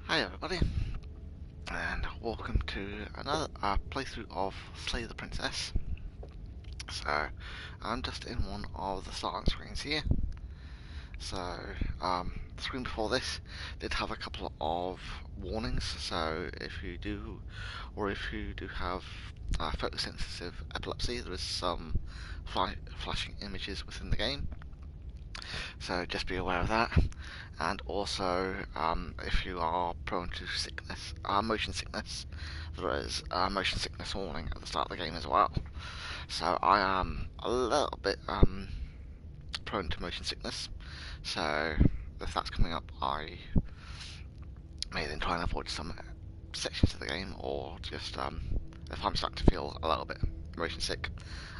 Hi everybody, and welcome to another playthrough of Slay the Princess. So, I'm just in one of the starting screens here. So, the screen before this did have a couple of warnings, so if you do have photosensitive epilepsy, there is some flashing images within the game. So just be aware of that. And also, if you are prone to sickness, motion sickness, there is a motion sickness warning at the start of the game as well. So I am a little bit prone to motion sickness. So if that's coming up, I may then try and avoid some sections of the game, or just if I'm starting to feel a little bit motion sick,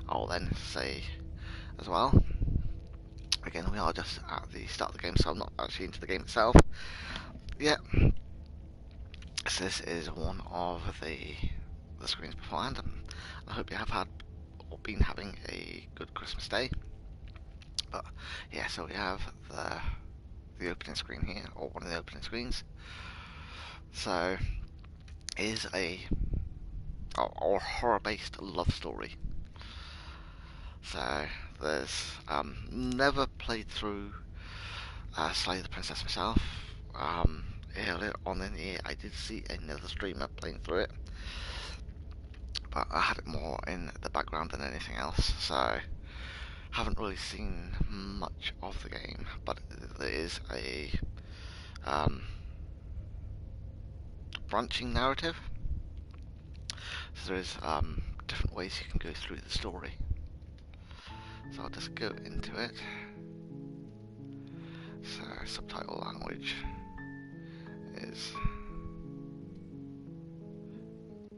I'll then say as well. Again, we are just at the start of the game, so I'm not actually into the game itself yet. So this is one of the screens beforehand, and I hope you have had or been having a good Christmas day. But yeah, so we have the opening screen here, or one of the opening screens. So is a horror-based love story. So there's never played through Slay the Princess myself. Earlier on in the year, I did see another streamer playing through it, but I had it more in the background than anything else, so haven't really seen much of the game. But there is a branching narrative, so there is different ways you can go through the story. So I'll just go into it. So subtitle language is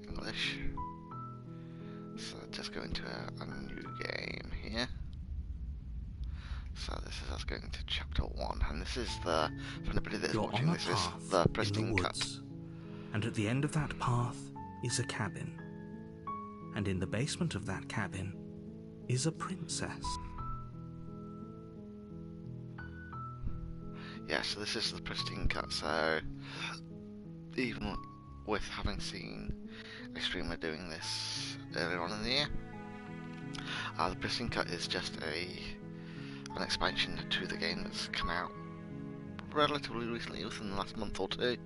English. So just go into a new game here. So this is us going to chapter 1, and this is for anybody that is You're watching, on a this is path the in the pristine cut. woods, and at the end of that path is a cabin. And in the basement of that cabin is a princess. Yeah, so this is the pristine cut, so even with having seen a streamer doing this earlier on in the year, the pristine cut is just an expansion to the game that's come out relatively recently, within the last month or two,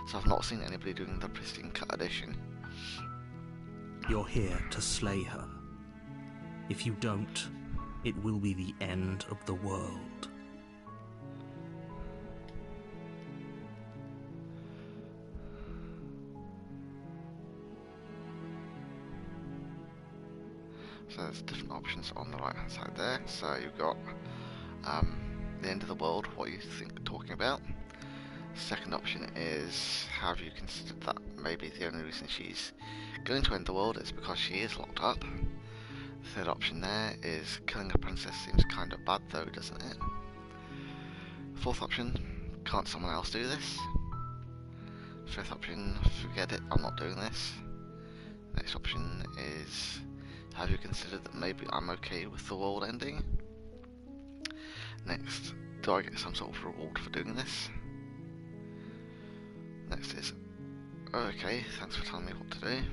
so I've not seen anybody doing the pristine cut edition. You're here to slay her. If you don't, it will be the end of the world. So there's different options on the right hand side there. So you've got the end of the world, what you think talking about. Second option is, have you considered that maybe the only reason she's going to end the world is because she is locked up. Third option there is, killing a princess seems kind of bad though, doesn't it? Fourth option, can't someone else do this? Fifth option, forget it, I'm not doing this. Next option is, have you considered that maybe I'm okay with the world ending? Next, do I get some sort of reward for doing this? Next is, okay, thanks for telling me what to do.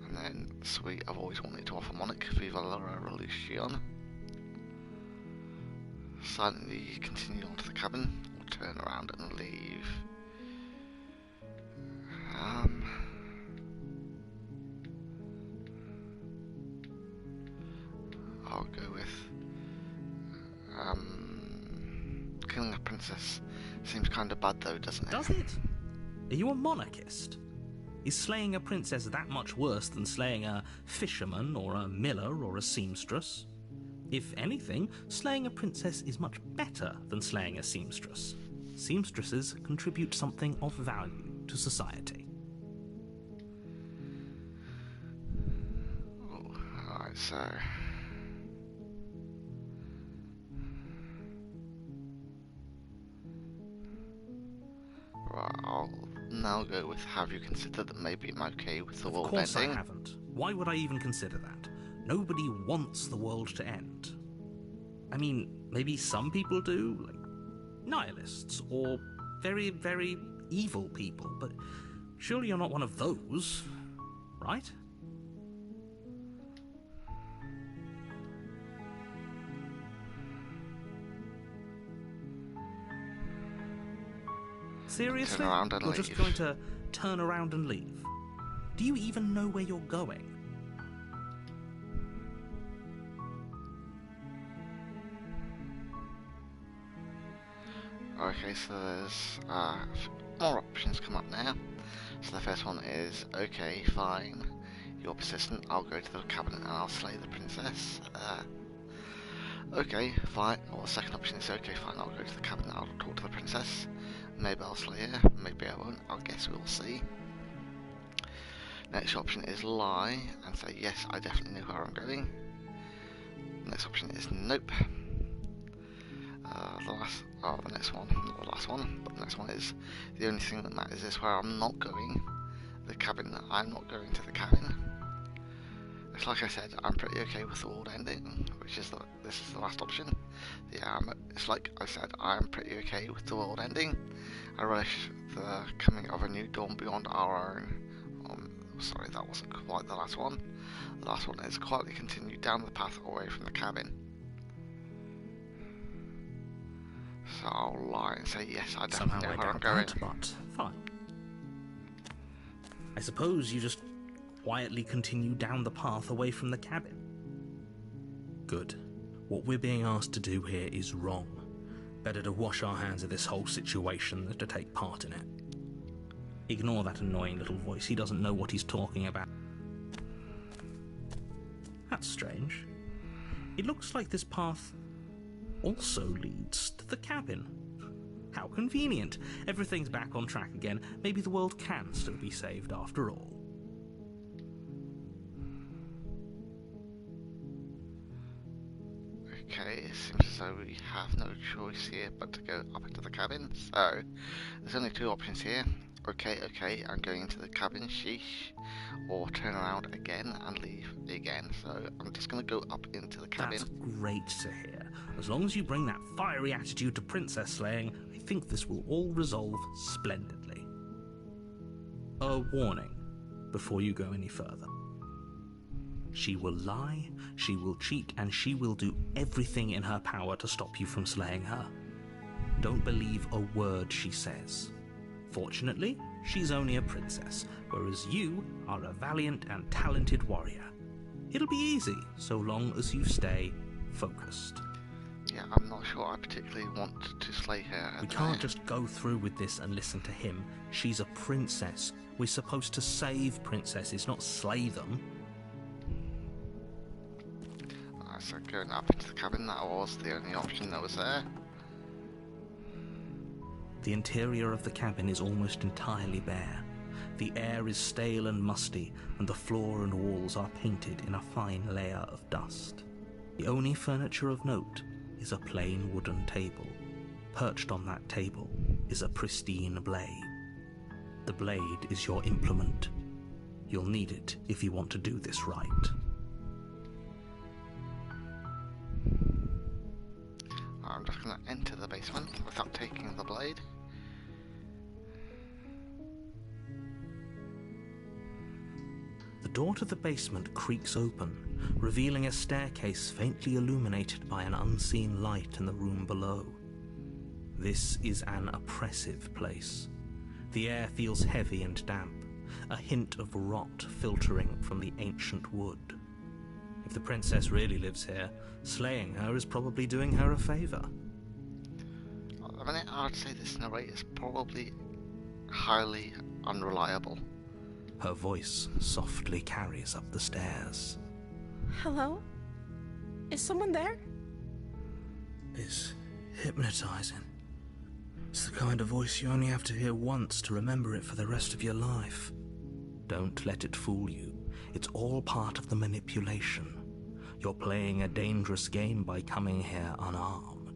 And then, sweet, I've always wanted to offer Monarch, Viva la Revolution. Silently continue onto the cabin, or turn around and leave. I'll go with killing a princess seems kind of bad though, doesn't it? Does it? Are you a monarchist? Is slaying a princess that much worse than slaying a fisherman or a miller or a seamstress? If anything, slaying a princess is much better than slaying a seamstress. Seamstresses contribute something of value to society. Alright, so right, I'll now go with, have you considered that maybe I'm okay with the world ending? Of course I haven't. Why would I even consider that? Nobody wants the world to end. I mean, maybe some people do, like nihilists or very, very evil people, but surely you're not one of those, right? Seriously? Turn around and You're leave. just going to turn around and leave? Do you even know where you're going? Okay, so there's more options come up now. So the first one is, okay, fine, you're persistent, I'll go to the cabinet and I'll slay the princess. Okay, fine. Or the second option is, okay, fine, I'll go to the cabinet, I'll talk to the princess. Maybe I'll slay her, maybe I won't, I guess we'll see. Next option is lie and say, yes, I definitely know where I'm going. Next option is nope. The next one, not the last one, but the next one is, the only thing that matters is where I'm not going. The cabin, I'm not going to the cabin. It's like I said, I'm pretty okay with the world ending, which is this is the last option. Yeah, it's like I said, I'm pretty okay with the world ending. I relish the coming of a new dawn beyond our own. Sorry, that wasn't quite the last one. The last one is quietly continue down the path away from the cabin. So I'll lie and say yes, I definitely know where I'm going. But fine. I suppose you just quietly continue down the path away from the cabin. Good. What we're being asked to do here is wrong. Better to wash our hands of this whole situation than to take part in it. Ignore that annoying little voice. He doesn't know what he's talking about. That's strange. It looks like this path also leads to the cabin. How convenient. Everything's back on track again. Maybe the world can still be saved after all. Okay, it seems as though we have no choice here but to go up into the cabin. So, there's only two options here. Okay, I'm going into the cabin, sheesh. Or turn around again and leave again. So, I'm just going to go up into the cabin. That's great to hear. As long as you bring that fiery attitude to princess slaying, I think this will all resolve splendidly. A warning before you go any further. She will lie, she will cheat, and she will do everything in her power to stop you from slaying her. Don't believe a word she says. Fortunately, she's only a princess, whereas you are a valiant and talented warrior. It'll be easy, so long as you stay focused. Yeah, I'm not sure I particularly want to slay her. We can't just go through with this and listen to him. She's a princess. We're supposed to save princesses, not slay them. So going up into the cabin, that was the only option that was there. The interior of the cabin is almost entirely bare. The air is stale and musty, and the floor and walls are painted in a fine layer of dust. The only furniture of note is a plain wooden table. Perched on that table is a pristine blade. The blade is your implement. You'll need it if you want to do this right. I'm just going to enter the basement without taking the blade. The door to the basement creaks open, revealing a staircase faintly illuminated by an unseen light in the room below. This is an oppressive place. The air feels heavy and damp, a hint of rot filtering from the ancient wood. If the princess really lives here, slaying her is probably doing her a favour. I mean, I'd say this narrator is probably highly unreliable. Her voice softly carries up the stairs. Hello? Is someone there? It's hypnotizing. It's the kind of voice you only have to hear once to remember it for the rest of your life. Don't let it fool you. It's all part of the manipulation. You're playing a dangerous game by coming here unarmed.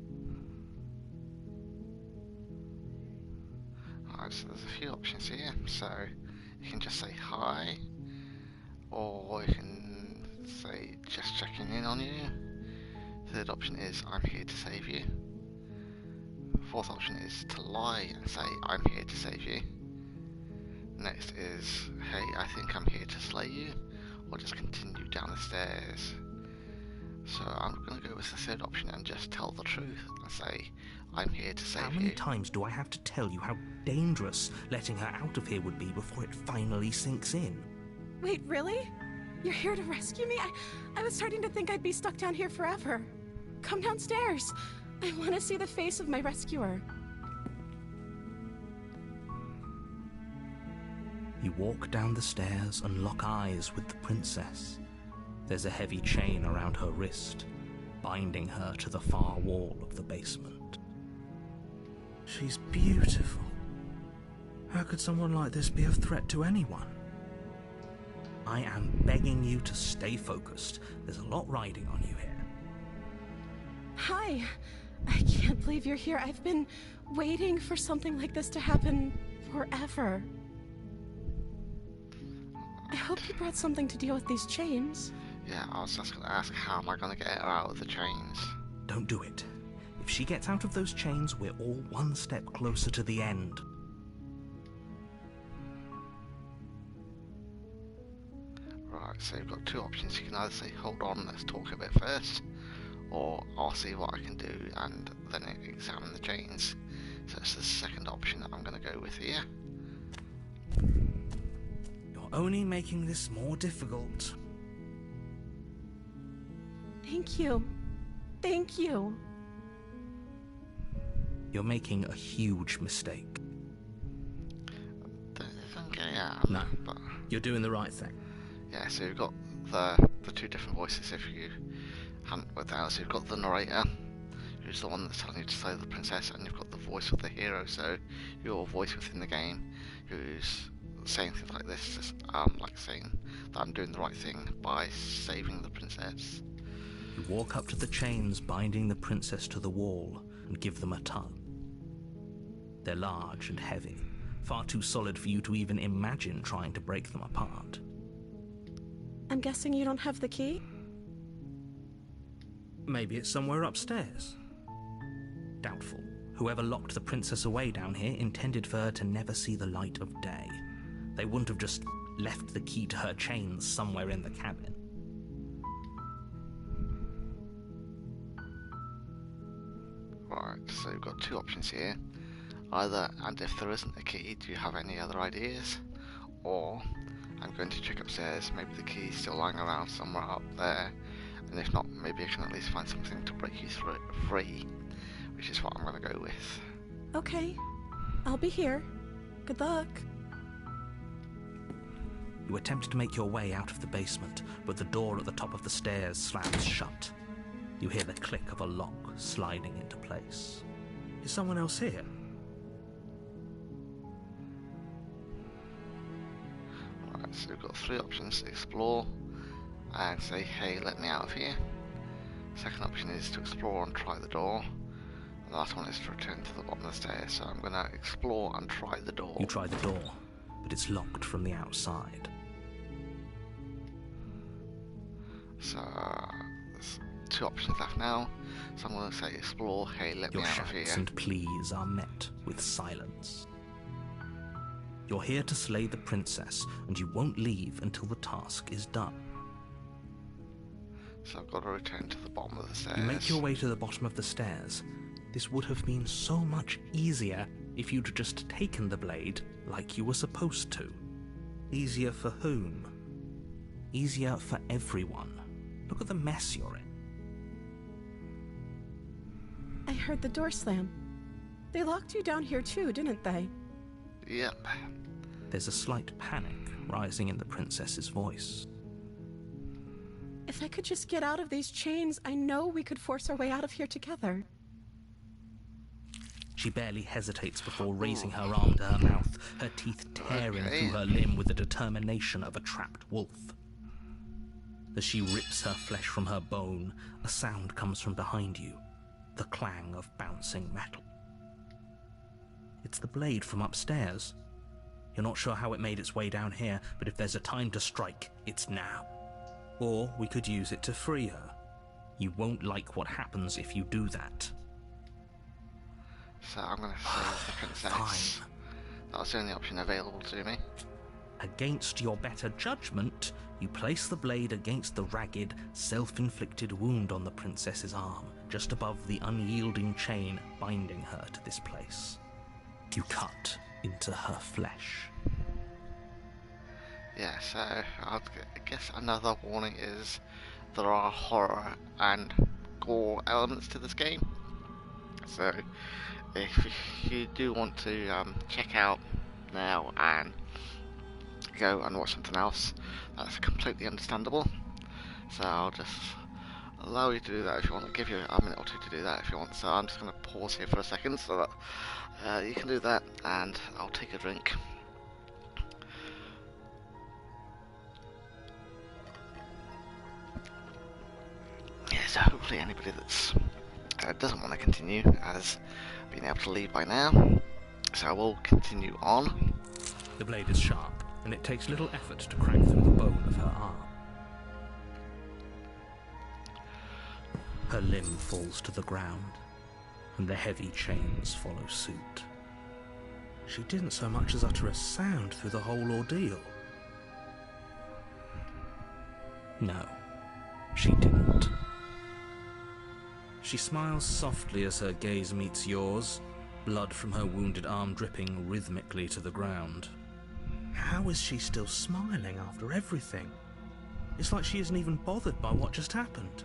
Alright, so there's a few options here. So you can just say hi, or you can say just checking in on you. Third option is I'm here to save you. Fourth option is to lie and say, I'm here to save you. Next is, hey, I think I'm here to slay you, or just continue down the stairs. So I'm going to go with the third option and just tell the truth and say, I'm here to save you. How many times do I have to tell you how dangerous letting her out of here would be before it finally sinks in? Wait, really? You're here to rescue me? I was starting to think I'd be stuck down here forever. Come downstairs. I want to see the face of my rescuer. You walk down the stairs and lock eyes with the princess. There's a heavy chain around her wrist, binding her to the far wall of the basement. She's beautiful. How could someone like this be a threat to anyone? I am begging you to stay focused. There's a lot riding on you here. Hi. I can't believe you're here. I've been waiting for something like this to happen forever. I hope you brought something to deal with these chains. Yeah, I was just going to ask, how am I going to get her out of the chains? Don't do it. If she gets out of those chains, we're all one step closer to the end. Right, so you've got two options. You can either say, hold on, let's talk a bit first, or I'll see what I can do and then examine the chains. So it's the second option that I'm going to go with here. You're only making this more difficult. Thank you. Thank you. You're making a huge mistake. Don't think I am. No. But You're doing the right thing. yeah, so you've got the two different voices if you haven't worked out. So you've got the narrator, who's the one that's telling you to slay the princess, and you've got the voice of the hero, so your voice within the game, who's saying things like this, just like saying that I'm doing the right thing by saving the princess. You walk up to the chains binding the princess to the wall and give them a tug. They're large and heavy, far too solid for you to even imagine trying to break them apart. I'm guessing you don't have the key? Maybe it's somewhere upstairs. Doubtful. Whoever locked the princess away down here intended for her to never see the light of day. They wouldn't have just left the key to her chains somewhere in the cabin. Right, so you've got two options here. Either, and if there isn't a key, do you have any other ideas? Or, I'm going to check upstairs, maybe the key's still lying around somewhere up there, and if not, maybe I can at least find something to break you free, which is what I'm going to go with. Okay. I'll be here. Good luck. You attempt to make your way out of the basement, but the door at the top of the stairs slams shut. You hear the click of a lock sliding into place. Is someone else here? Right, so we've got three options: explore and say, hey, let me out of here. Second option is to explore and try the door. And the last one is to return to the bottom of the stairs. So I'm going to explore and try the door. You try the door, but it's locked from the outside. So there's two options left now. So I'm going to say explore, hey, let Your me out of here. shouts and pleas are met with silence. You're here to slay the princess, and you won't leave until the task is done. So I've got to return to the bottom of the stairs. You make your way to the bottom of the stairs. This would have been so much easier if you'd just taken the blade like you were supposed to. Easier for whom? Easier for everyone. Look at the mess you're in. I heard the door slam. They locked you down here too, didn't they? Yep. There's a slight panic rising in the princess's voice. If I could just get out of these chains, I know we could force our way out of here together. She barely hesitates before raising her arm to her mouth, her teeth tearing through her limb with the determination of a trapped wolf. As she rips her flesh from her bone, a sound comes from behind you, the clang of bouncing metal. It's the blade from upstairs. You're not sure how it made its way down here, but if there's a time to strike, it's now. Or we could use it to free her. You won't like what happens if you do that. So I'm going to save the princess. Fine. That was the only option available to me. Against your better judgment, you place the blade against the ragged, self-inflicted wound on the princess's arm, just above the unyielding chain binding her to this place. You cut into her flesh. Yeah, so I guess another warning is there are horror and gore elements to this game. So if you do want to check out now and go and watch something else, that's completely understandable. So I'll just allow you to do that if you want. I'll give you a minute or two to do that if you want. So I'm just going to pause here for a second so that you can do that, and I'll take a drink. Yeah, so hopefully anybody that's doesn't want to continue has been able to leave by now. So I will continue on. The blade is sharp, and it takes little effort to crack through the bone of her arm. Her limb falls to the ground, and the heavy chains follow suit. She didn't so much as utter a sound through the whole ordeal. No, she didn't. She smiles softly as her gaze meets yours, blood from her wounded arm dripping rhythmically to the ground. How is she still smiling after everything? It's like she isn't even bothered by what just happened.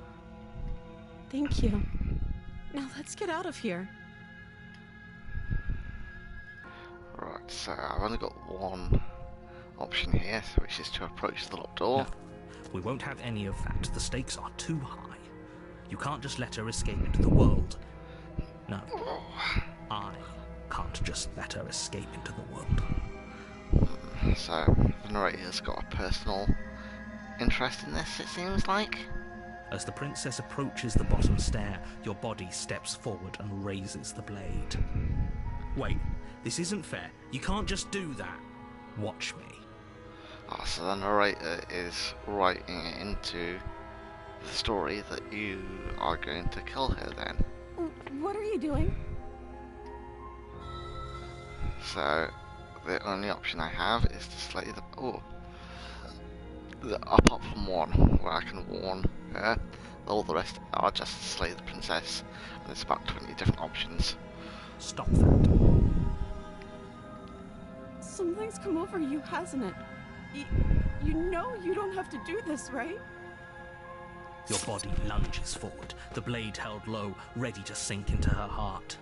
Thank you. Now let's get out of here. Right, so I've only got one option here, which is to approach the locked door. No, we won't have any of that. The stakes are too high. You can't just let her escape into the world. No, I can't just let her escape into the world. So the narrator's got a personal interest in this, it seems like. As the princess approaches the bottom stair, your body steps forward and raises the blade. Wait, this isn't fair. You can't just do that. Watch me. Oh, so the narrator is writing it into the story that you are going to kill her then. What are you doing? So the only option I have is to slay apart from one where I can warn her, all the rest are just to slay the princess, and there's about 20 different options. Stop that. Something's come over you, hasn't it? You know you don't have to do this, right? Your body lunges forward, the blade held low, ready to sink into her heart.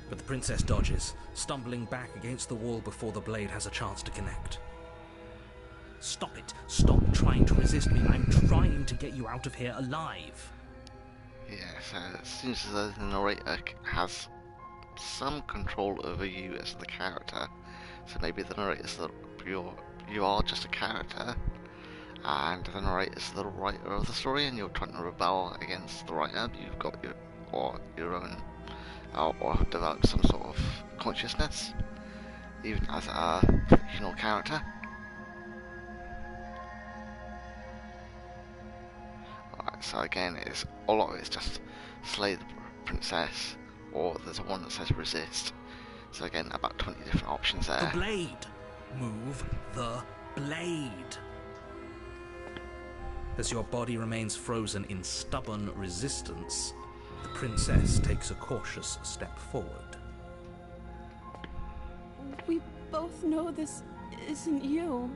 But the princess dodges, stumbling back against the wall before the blade has a chance to connect. Stop it. Stop trying to resist me. I'm trying to get you out of here alive. Yeah, so it seems as though the narrator has some control over you as the character. So maybe the narrator's you are just a character, and the narrator's the writer of the story, and you're trying to rebel against the writer. You've got your own, or have developed some sort of consciousness, even as a fictional character. So again, a lot of it is just slay the princess, or there's one that says resist. So again, about 20 different options there. The blade! Move the blade! As your body remains frozen in stubborn resistance, the princess takes a cautious step forward. We both know this isn't you.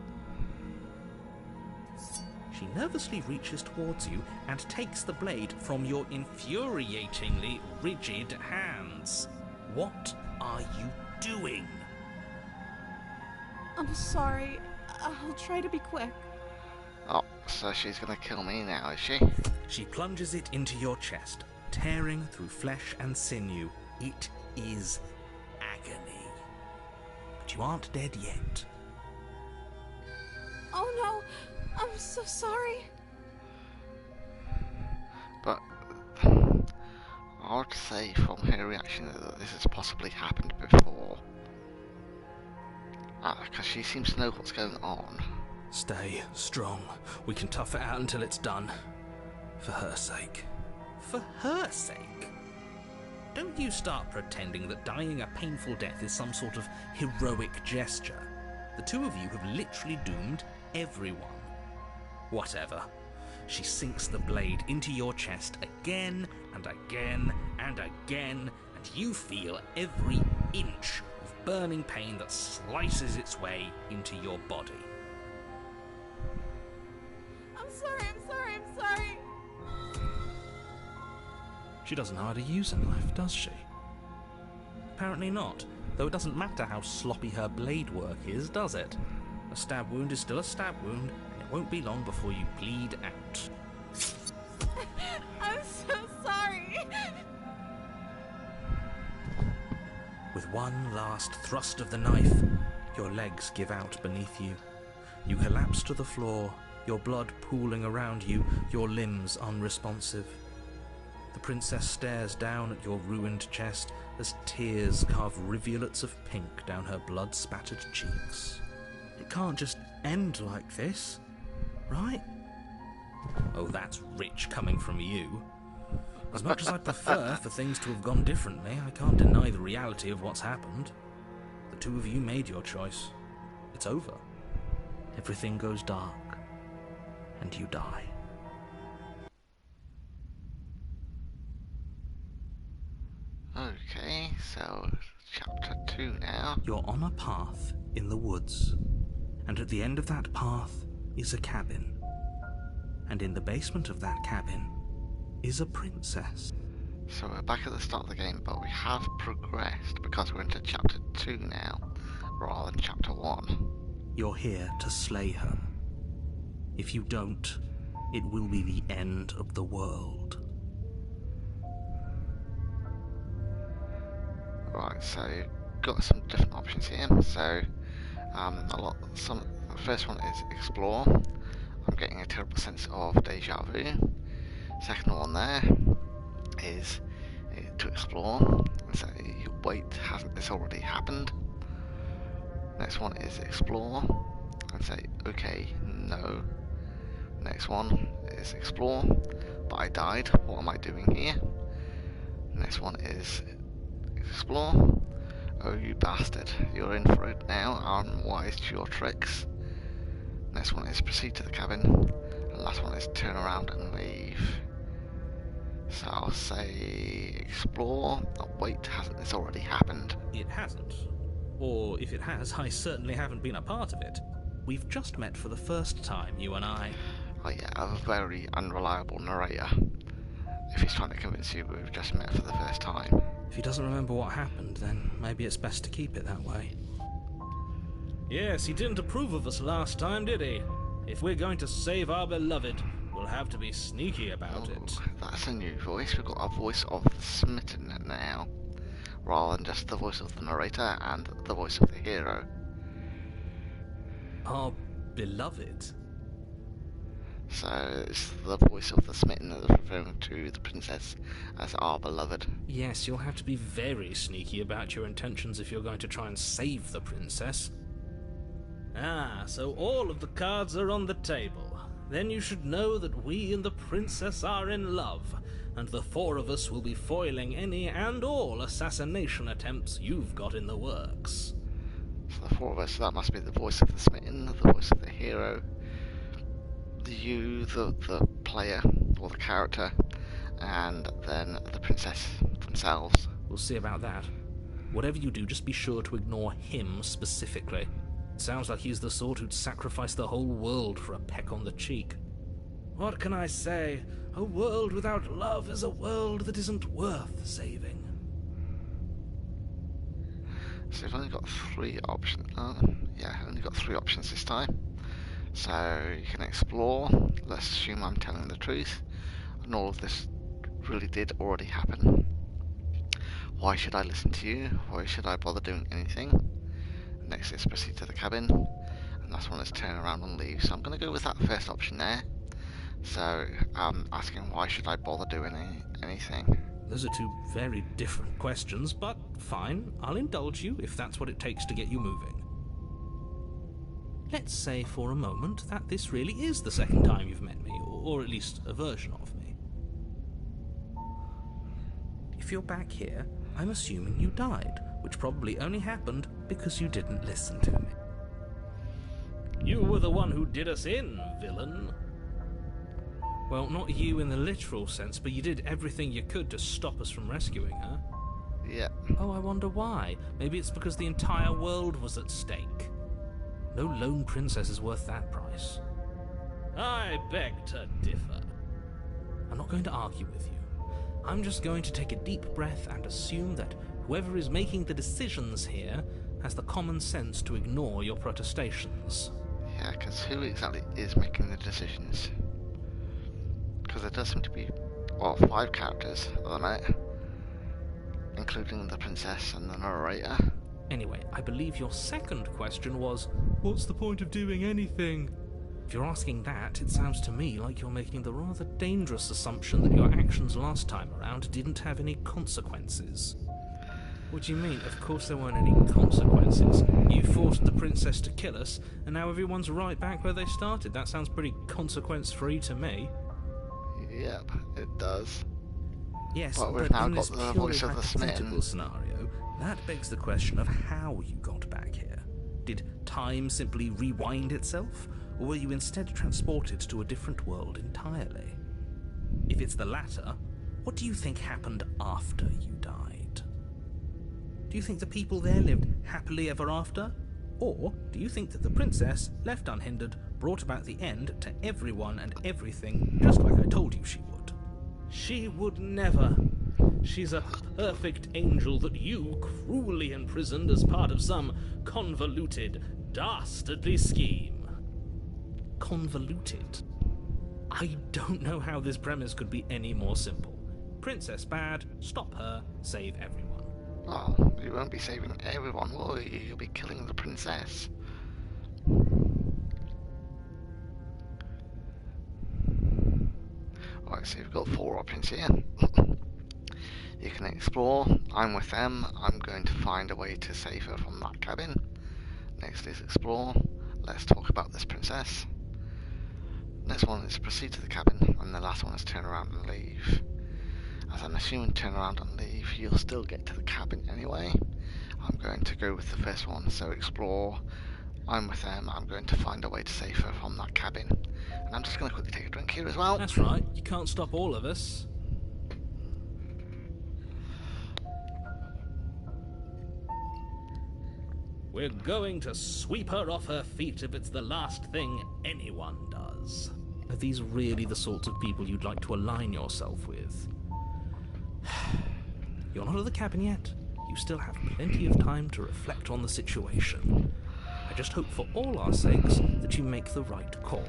She nervously reaches towards you and takes the blade from your infuriatingly rigid hands. What are you doing? I'm sorry. I'll try to be quick. Oh, so she's gonna kill me now, is she? She plunges it into your chest, tearing through flesh and sinew. It is agony. But you aren't dead yet. Oh no! I'm so sorry. But I would say from her reaction that this has possibly happened before. Because she seems to know what's going on. Stay strong. We can tough it out until it's done. For her sake. For her sake? don't you start pretending that dying a painful death is some sort of heroic gesture. The two of you have literally doomed everyone. Whatever. She sinks the blade into your chest again and again and again, and you feel every inch of burning pain that slices its way into your body. I'm sorry. She doesn't know how to use a knife, does she? Apparently not, though it doesn't matter how sloppy her blade work is, does it? A stab wound is still a stab wound, and it won't be long before you bleed out. I'm so sorry. With one last thrust of the knife, your legs give out beneath you. You collapse to the floor, your blood pooling around you, your limbs unresponsive. The princess stares down at your ruined chest as tears carve rivulets of pink down her blood-spattered cheeks. It can't just end like this, right? Oh, that's rich coming from you. As much as I'd prefer for things to have gone differently, I can't deny the reality of what's happened. The two of you made your choice. It's over. Everything goes dark, and you die. Okay, so chapter 2 now. You're on a path in the woods, and at the end of that path is a cabin. And in the basement of that cabin is a princess. So we're back at the start of the game, but we have progressed because we're into chapter 2 now, rather than chapter 1. You're here to slay her. If you don't, it will be the end of the world. Right, so you've got some different options here. So the first one is explore. I'm getting a terrible sense of deja vu. Second one there is to explore and say, wait, hasn't this already happened? Next one is explore and say, okay, no. Next one is explore, but I died, what am I doing here? Next one is explore, oh you bastard, you're in for it now, I'm wise to your tricks. Next one is proceed to the cabin, and last one is turn around and leave. So I'll say explore, oh, wait, hasn't this already happened? It hasn't. Or if it has, I certainly haven't been a part of it. We've just met for the first time, you and I. Oh yeah, a very unreliable narrator. If he's trying to convince you we've just met for the first time. If he doesn't remember what happened, then maybe it's best to keep it that way. Yes, he didn't approve of us last time, did he? If we're going to save our beloved, we'll have to be sneaky about it. That's a new voice. We've got a voice of the smitten now, rather than just the voice of the narrator and the voice of the hero. Our beloved? So it's the voice of the smitten that is referring to the princess as our beloved. Yes, you'll have to be very sneaky about your intentions if you're going to try and save the princess. Ah, so all of the cards are on the table. Then you should know that we and the princess are in love, and the four of us will be foiling any and all assassination attempts you've got in the works. So the four of us, that must be the voice of the smitten, the voice of the hero, you, the player, or the character, and then the princess themselves. We'll see about that. Whatever you do, just be sure to ignore him specifically. It sounds like he's the sort who'd sacrifice the whole world for a peck on the cheek. What can I say? A world without love is a world that isn't worth saving. So we've only got three options. Only got three options this time. So you can explore. Let's assume I'm telling the truth, and all of this really did already happen. Why should I listen to you? Why should I bother doing anything? Next is proceed to the cabin, and last one is turn around and leave. So I'm going to go with that first option there. So asking why should I bother doing anything? Those are two very different questions, but fine, I'll indulge you if that's what it takes to get you moving. Let's say for a moment that this really is the second time you've met me, or at least a version of me. If you're back here, I'm assuming you died, which probably only happened because you didn't listen to me. You were the one who did us in, villain. Well, not you in the literal sense, but you did everything you could to stop us from rescuing her. Yeah. Oh, I wonder why. Maybe it's because the entire world was at stake. No lone princess is worth that price. I beg to differ. I'm not going to argue with you. I'm just going to take a deep breath and assume that whoever is making the decisions here has the common sense to ignore your protestations. Yeah, because who exactly is making the decisions? Because there does seem to be, well, 5 characters at the minute, including the princess and the narrator. Anyway, I believe your second question was, what's the point of doing anything? If you're asking that, it sounds to me like you're making the rather dangerous assumption that your actions last time around didn't have any consequences. What do you mean? Of course there weren't any consequences. You forced the princess to kill us, and now everyone's right back where they started. That sounds pretty consequence-free to me. Yep, it does. Yes, But we've but now in got this the purely voice of the hypothetical smitten. scenario, that begs the question of how you got back here. Did time simply rewind itself, or were you instead transported to a different world entirely? If it's the latter, what do you think happened after you died? Do you think the people there lived happily ever after? Or do you think that the princess, left unhindered, brought about the end to everyone and everything, just like I told you she would? She would never. She's a perfect angel that you cruelly imprisoned as part of some convoluted, dastardly scheme. Convoluted? I don't know how this premise could be any more simple. Princess bad, stop her, save everyone. Well, you won't be saving everyone, will you? You'll be killing the princess. Right, so you've got 4 options here. You can explore, I'm with them, I'm going to find a way to save her from that cabin. Next is explore, let's talk about this princess. Next one is proceed to the cabin, and the last one is turn around and leave. As I'm assuming turn around and leave, you'll still get to the cabin anyway. I'm going to go with the first one, so explore, I'm with them, I'm going to find a way to save her from that cabin. And I'm just going to quickly take a drink here as well. That's right, you can't stop all of us. We're going to sweep her off her feet if it's the last thing anyone does. Are these really the sorts of people you'd like to align yourself with? You're not at the cabin yet. You still have plenty of time to reflect on the situation. I just hope for all our sakes that you make the right call.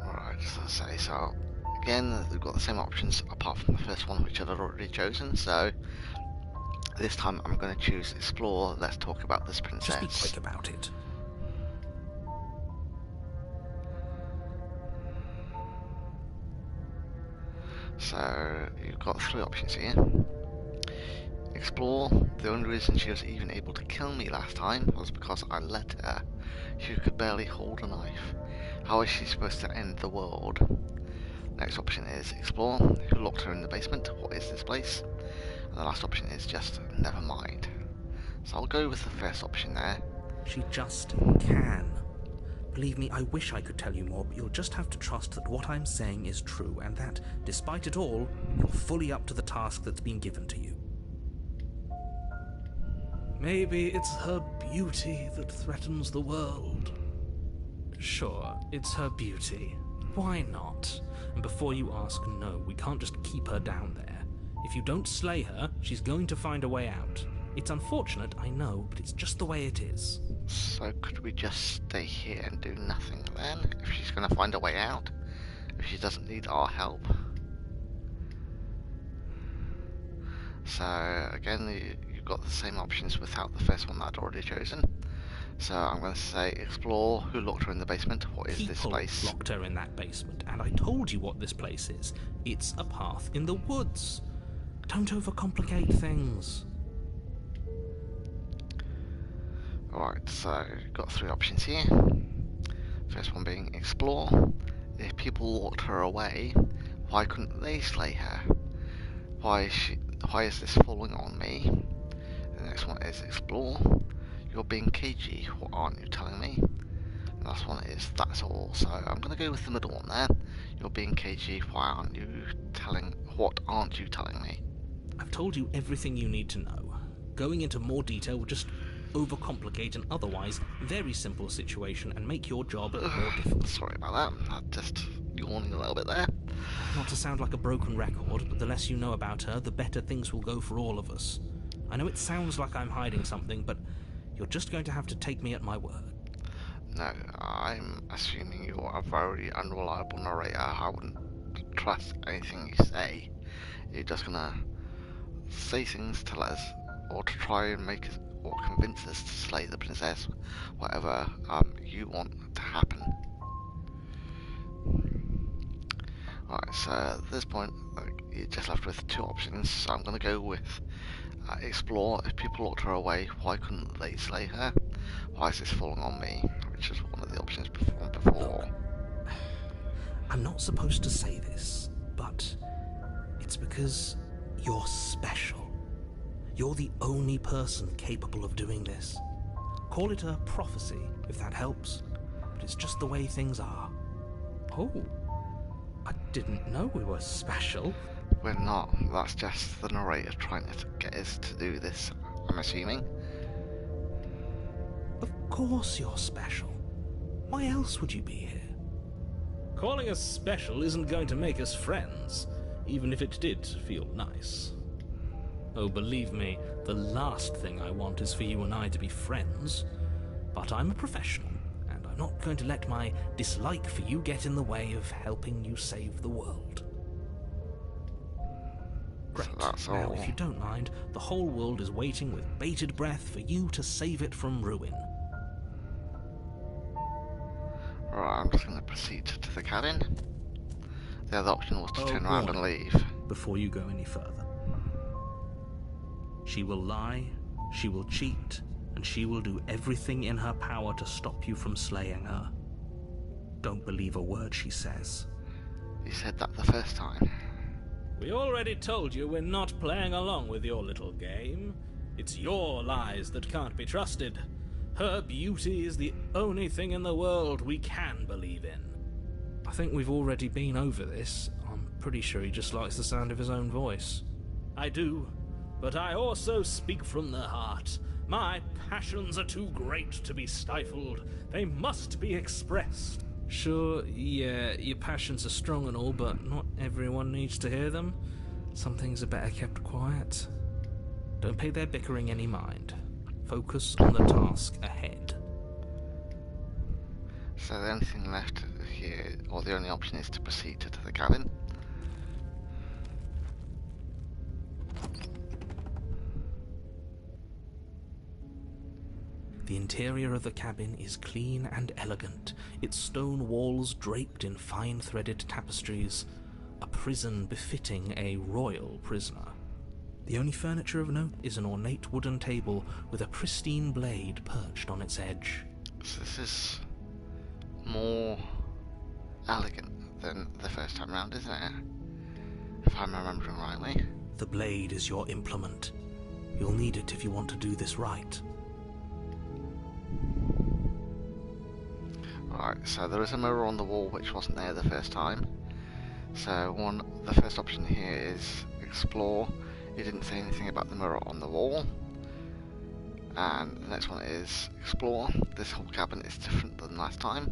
Alright, so say so. Again, we've got the same options apart from the first one, which I've already chosen, so this time I'm going to choose explore, let's talk about this princess. Just be quick about it. So you've got 3 options here. Explore, the only reason she was even able to kill me last time was because I let her. She could barely hold a knife. How is she supposed to end the world? Next option is explore, who locked her in the basement, what is this place? And the last option is just never mind. So I'll go with the first option there. She just can. Believe me, I wish I could tell you more, but you'll just have to trust that what I'm saying is true, and that, despite it all, you're fully up to the task that's been given to you. Maybe it's her beauty that threatens the world. Sure, it's her beauty. Why not? And before you ask, no, we can't just keep her down there. If you don't slay her, she's going to find a way out. It's unfortunate, I know, but it's just the way it is. So could we just stay here and do nothing then, if she's going to find a way out? If she doesn't need our help? So again, you've got the same options without the first one that I'd already chosen. So I'm going to say explore, who locked her in the basement, what is this place? People locked her in that basement, and I told you what this place is. It's a path in the woods. Don't overcomplicate things. Alright, so you've got 3 options here. First one being explore. If people locked her away, why couldn't they slay her? Why is this falling on me? The next one is explore. You're being cagey, what aren't you telling me? The last one is that's all. So I'm gonna go with the middle one there. You're being cagey, what aren't you telling me? I've told you everything you need to know. Going into more detail will just overcomplicate an otherwise very simple situation and make your job more difficult. Sorry about that. I'm just yawning a little bit there. Not to sound like a broken record, but the less you know about her, the better things will go for all of us. I know it sounds like I'm hiding something, but you're just going to have to take me at my word. No, I'm assuming you're a very unreliable narrator. I wouldn't trust anything you say. You're just gonna say things to let us, or to try and make us, or convince us to slay the princess, whatever you want to happen. Right, so at this point, you're just left with two options. So I'm gonna go with explore. If people locked her away, why couldn't they slay her? Why is this falling on me? Which is one of the options before. Look, I'm not supposed to say this, but it's because you're special. You're the only person capable of doing this. Call it a prophecy, if that helps, but it's just the way things are. Oh, I didn't know we were special. We're not. That's just the narrator trying to get us to do this, I'm assuming. Of course you're special. Why else would you be here? Calling us special isn't going to make us friends, even if it did feel nice. Oh, believe me, the last thing I want is for you and I to be friends. But I'm a professional, and I'm not going to let my dislike for you get in the way of helping you save the world. Great. So that's now, all. if you don't mind, the whole world is waiting with bated breath for you to save it from ruin. Right, I'm just going to proceed to the cabin. The other option was to turn around and leave. Before you go any further. She will lie, she will cheat, and she will do everything in her power to stop you from slaying her. Don't believe a word she says. You said that the first time. We already told you we're not playing along with your little game. It's your lies that can't be trusted. Her beauty is the only thing in the world we can believe in. I think we've already been over this. I'm pretty sure he just likes the sound of his own voice. I do, but I also speak from the heart. My passions are too great to be stifled. They must be expressed. Sure, yeah, your passions are strong and all, but not everyone needs to hear them. Some things are better kept quiet. Don't pay their bickering any mind. Focus on the task ahead. So the only thing left here, or the only option, is to proceed to the cabin. The interior of the cabin is clean and elegant, its stone walls draped in fine-threaded tapestries, a prison befitting a royal prisoner. The only furniture of note is an ornate wooden table with a pristine blade perched on its edge. So this is more elegant than the first time round, isn't it? If I'm remembering rightly. The blade is your implement. You'll need it if you want to do this right. Alright, so there is a mirror on the wall which wasn't there the first time. So the first option here is explore. He didn't say anything about the mirror on the wall. And the next one is explore. This whole cabin is different than last time.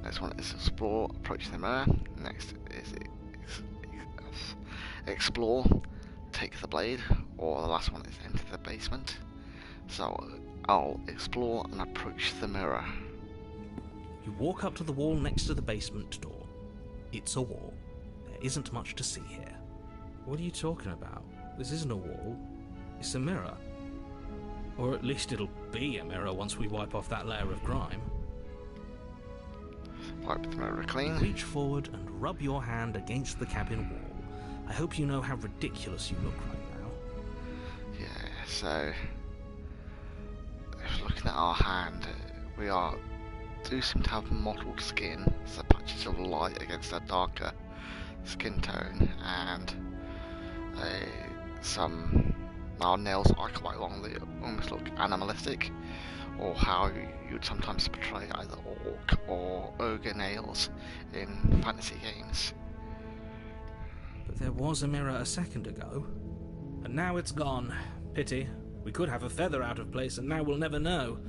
Next one is explore, approach the mirror. Next is explore, take the blade. Or the last one is enter the basement. So I'll explore and approach the mirror. You walk up to the wall next to the basement door. It's a wall. There isn't much to see here. What are you talking about? This isn't a wall. It's a mirror. Or at least it'll be a mirror once we wipe off that layer of grime. Wipe the mirror clean. Reach forward and rub your hand against the cabin wall. I hope you know how ridiculous you look right now. Yeah, so if looking at our hand, we do seem to have mottled skin, so patches of light against our darker skin tone and some our nails are quite long, they almost look animalistic, or how you'd sometimes portray either orc or ogre nails in fantasy games. But there was a mirror a second ago, and now it's gone. Pity. We could have a feather out of place, and now we'll never know.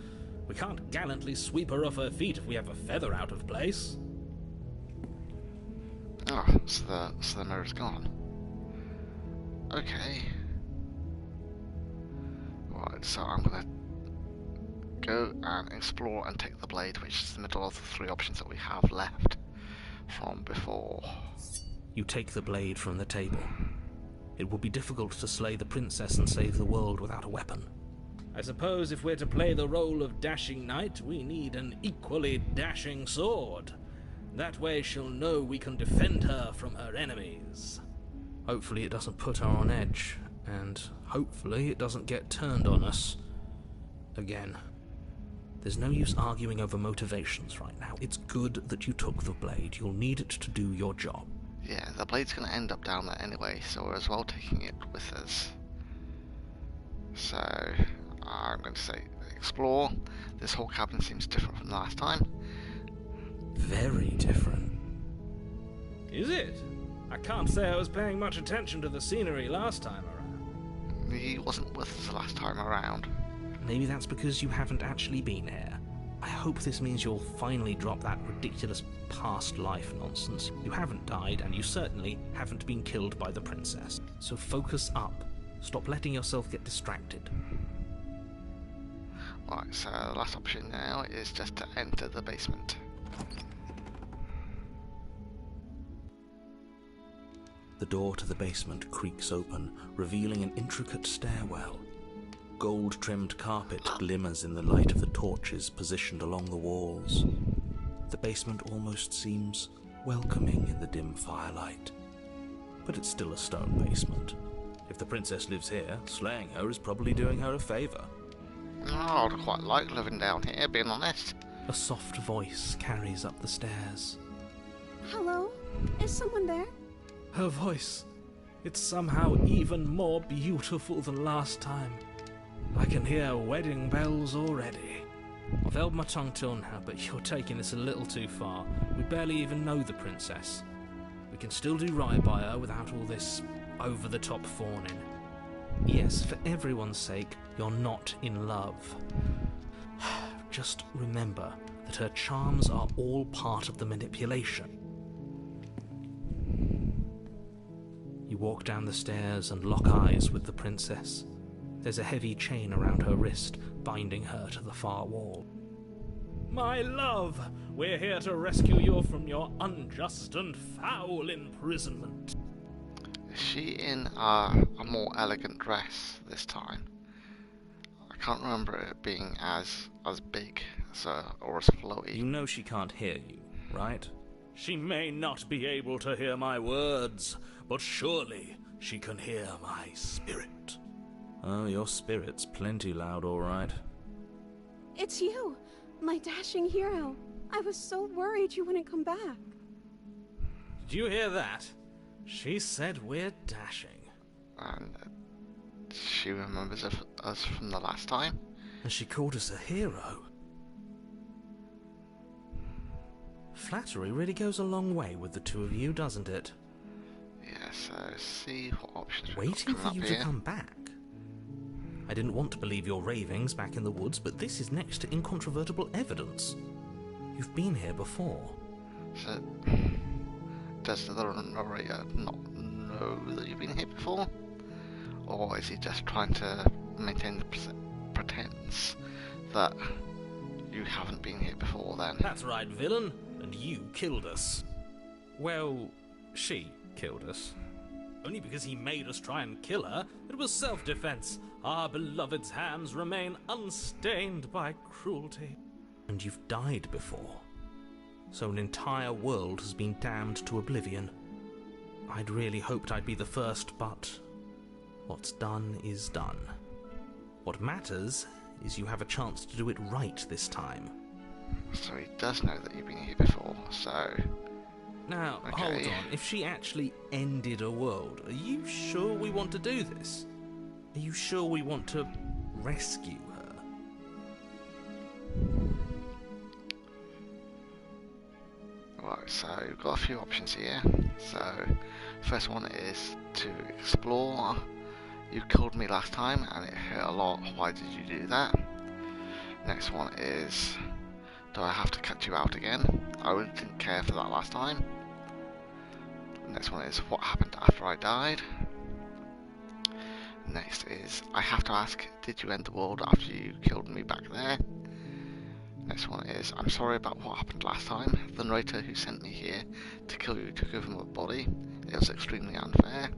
We can't gallantly sweep her off her feet if we have a feather out of place. Oh, so the mirror's gone. Okay. Right, so I'm gonna go and explore and take the blade, which is the middle of the three options that we have left from before. You take the blade from the table. It would be difficult to slay the princess and save the world without a weapon. I suppose if we're to play the role of dashing knight, we need an equally dashing sword. That way she'll know we can defend her from her enemies. Hopefully it doesn't put her on edge, and hopefully it doesn't get turned on us again. There's no use arguing over motivations right now. It's good that you took the blade. You'll need it to do your job. Yeah, the blade's going to end up down there anyway, so we're as well taking it with us. So, I'm going to say explore. This whole cabin seems different from the last time. Very different. Is it? I can't say I was paying much attention to the scenery last time around. He wasn't with us the last time around. Maybe that's because you haven't actually been here. I hope this means you'll finally drop that ridiculous past life nonsense. You haven't died, and you certainly haven't been killed by the princess. So focus up. Stop letting yourself get distracted. Right, so the last option now is just to enter the basement. The door to the basement creaks open, revealing an intricate stairwell. Gold-trimmed carpet glimmers in the light of the torches positioned along the walls. The basement almost seems welcoming in the dim firelight. But it's still a stone basement. If the princess lives here, slaying her is probably doing her a favour. Oh, I'd quite like living down here, being honest. A soft voice carries up the stairs. Hello? Is someone there? Her voice. It's somehow even more beautiful than last time. I can hear wedding bells already. I've held my tongue till now, but you're taking this a little too far. We barely even know the princess. We can still do right by her without all this over-the-top fawning. Yes, for everyone's sake, you're not in love. Just remember that her charms are all part of the manipulation. You walk down the stairs and lock eyes with the princess. There's a heavy chain around her wrist, binding her to the far wall. My love, we're here to rescue you from your unjust and foul imprisonment. Is she in a more elegant dress this time? I can't remember it being as big or as flowy. You know she can't hear you, right? She may not be able to hear my words, but surely she can hear my spirit. Oh, your spirit's plenty loud, all right. It's you, my dashing hero. I was so worried you wouldn't come back. Did you hear that? She said we're dashing. And she remembers us from the last time. And she called us a hero. Flattery really goes a long way with the two of you, doesn't it? Yeah, so see what options we've got Waiting for coming you up to here. come back. I didn't want to believe your ravings back in the woods, but this is next to incontrovertible evidence. You've been here before. So, does the narrator not know that you've been here before? Or is he just trying to maintain the pretense that you haven't been here before then? That's right, villain. And you killed us. Well, she killed us. Only because he made us try and kill her. It was self-defense. Our beloved's hands remain unstained by cruelty. And you've died before. So an entire world has been damned to oblivion. I'd really hoped I'd be the first, but what's done is done. What matters is you have a chance to do it right this time. So he does know that you've been here before, so Now, Okay. hold on. If she actually ended a world, are you sure we want to do this? Are you sure we want to rescue her? Right, so we've got a few options here. So, first one is to explore. You killed me last time and it hurt a lot. Why did you do that? Next one is, do I have to cut you out again? I really didn't care for that last time. Next one is, what happened after I died? Next is, I have to ask, did you end the world after you killed me back there? Next one is, I'm sorry about what happened last time. The narrator who sent me here to kill you took over my body. It was extremely unfair.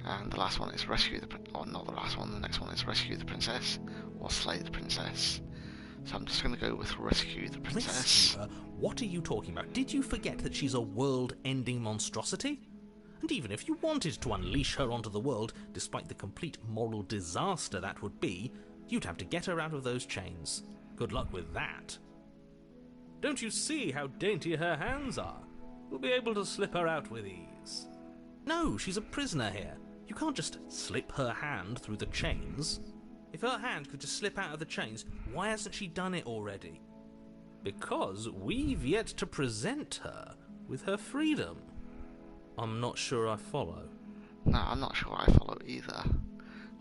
And the last one is rescue the not the last one, the next one is rescue the princess or slay the princess. So I'm just going to go with rescue the princess. Rescue her? What are you talking about? Did you forget that she's a world-ending monstrosity? And even if you wanted to unleash her onto the world, despite the complete moral disaster that would be, you'd have to get her out of those chains. Good luck with that. Don't you see how dainty her hands are? You'll be able to slip her out with ease. No, she's a prisoner here. You can't just slip her hand through the chains. If her hand could just slip out of the chains, why hasn't she done it already? Because we've yet to present her with her freedom. I'm not sure I follow. No, I'm not sure I follow either.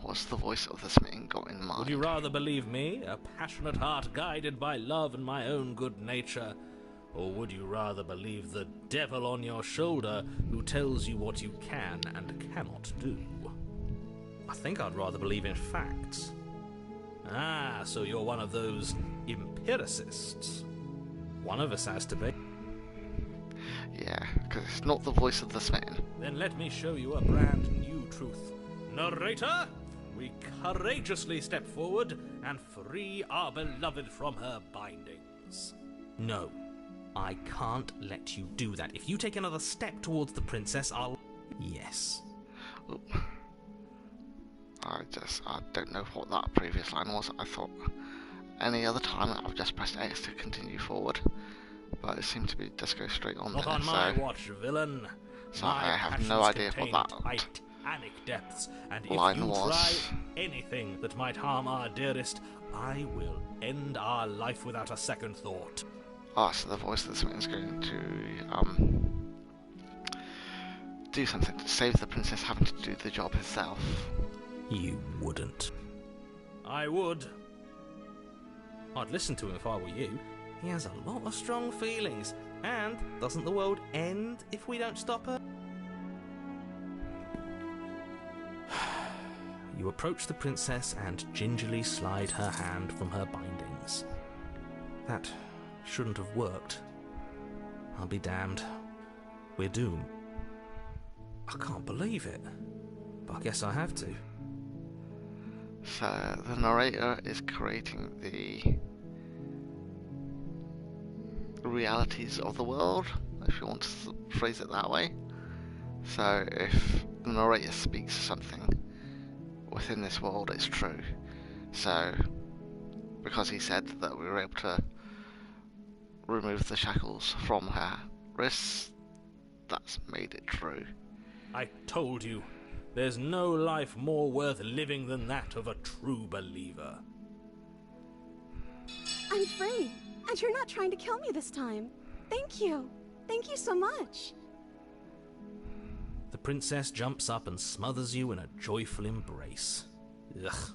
What's the voice of the smitten got in mind? Would you rather believe me, a passionate heart guided by love and my own good nature? Or would you rather believe the devil on your shoulder who tells you what you can and cannot do? I think I'd rather believe in facts. Ah, so you're one of those empiricists. One of us has to be. Yeah, because it's not the voice of the smitten. Then let me show you a brand new truth. Narrator, we courageously step forward and free our beloved from her bindings. No, I can't let you do that. If you take another step towards the princess, I'll... Yes. Oop. I don't know what that previous line was. I thought any other time I've just pressed X to continue forward, but it seemed to be just go straight on. Not there, on my watch, villain. So My I have no passions idea what contain that titanic depths, and if line you was. try anything that might harm our dearest, I will end our life without a second thought. Ah, so the voice of the smitten is going to do something to save the princess having to do the job herself. You wouldn't. I would. I'd listen to him if I were you. He has a lot of strong feelings. And doesn't the world end if we don't stop her? You approach the princess and gingerly slide her hand from her bindings. That shouldn't have worked. I'll be damned. We're doomed. I can't believe it. But I guess I have to. So the narrator is creating the realities of the world, if you want to phrase it that way. So if the narrator speaks something within this world, it's true. So because he said that we were able to remove the shackles from her wrists, that's made it true. I told you, there's no life more worth living than that of a true believer. I'm free, and you're not trying to kill me this time. Thank you. Thank you so much. The princess jumps up and smothers you in a joyful embrace. Ugh.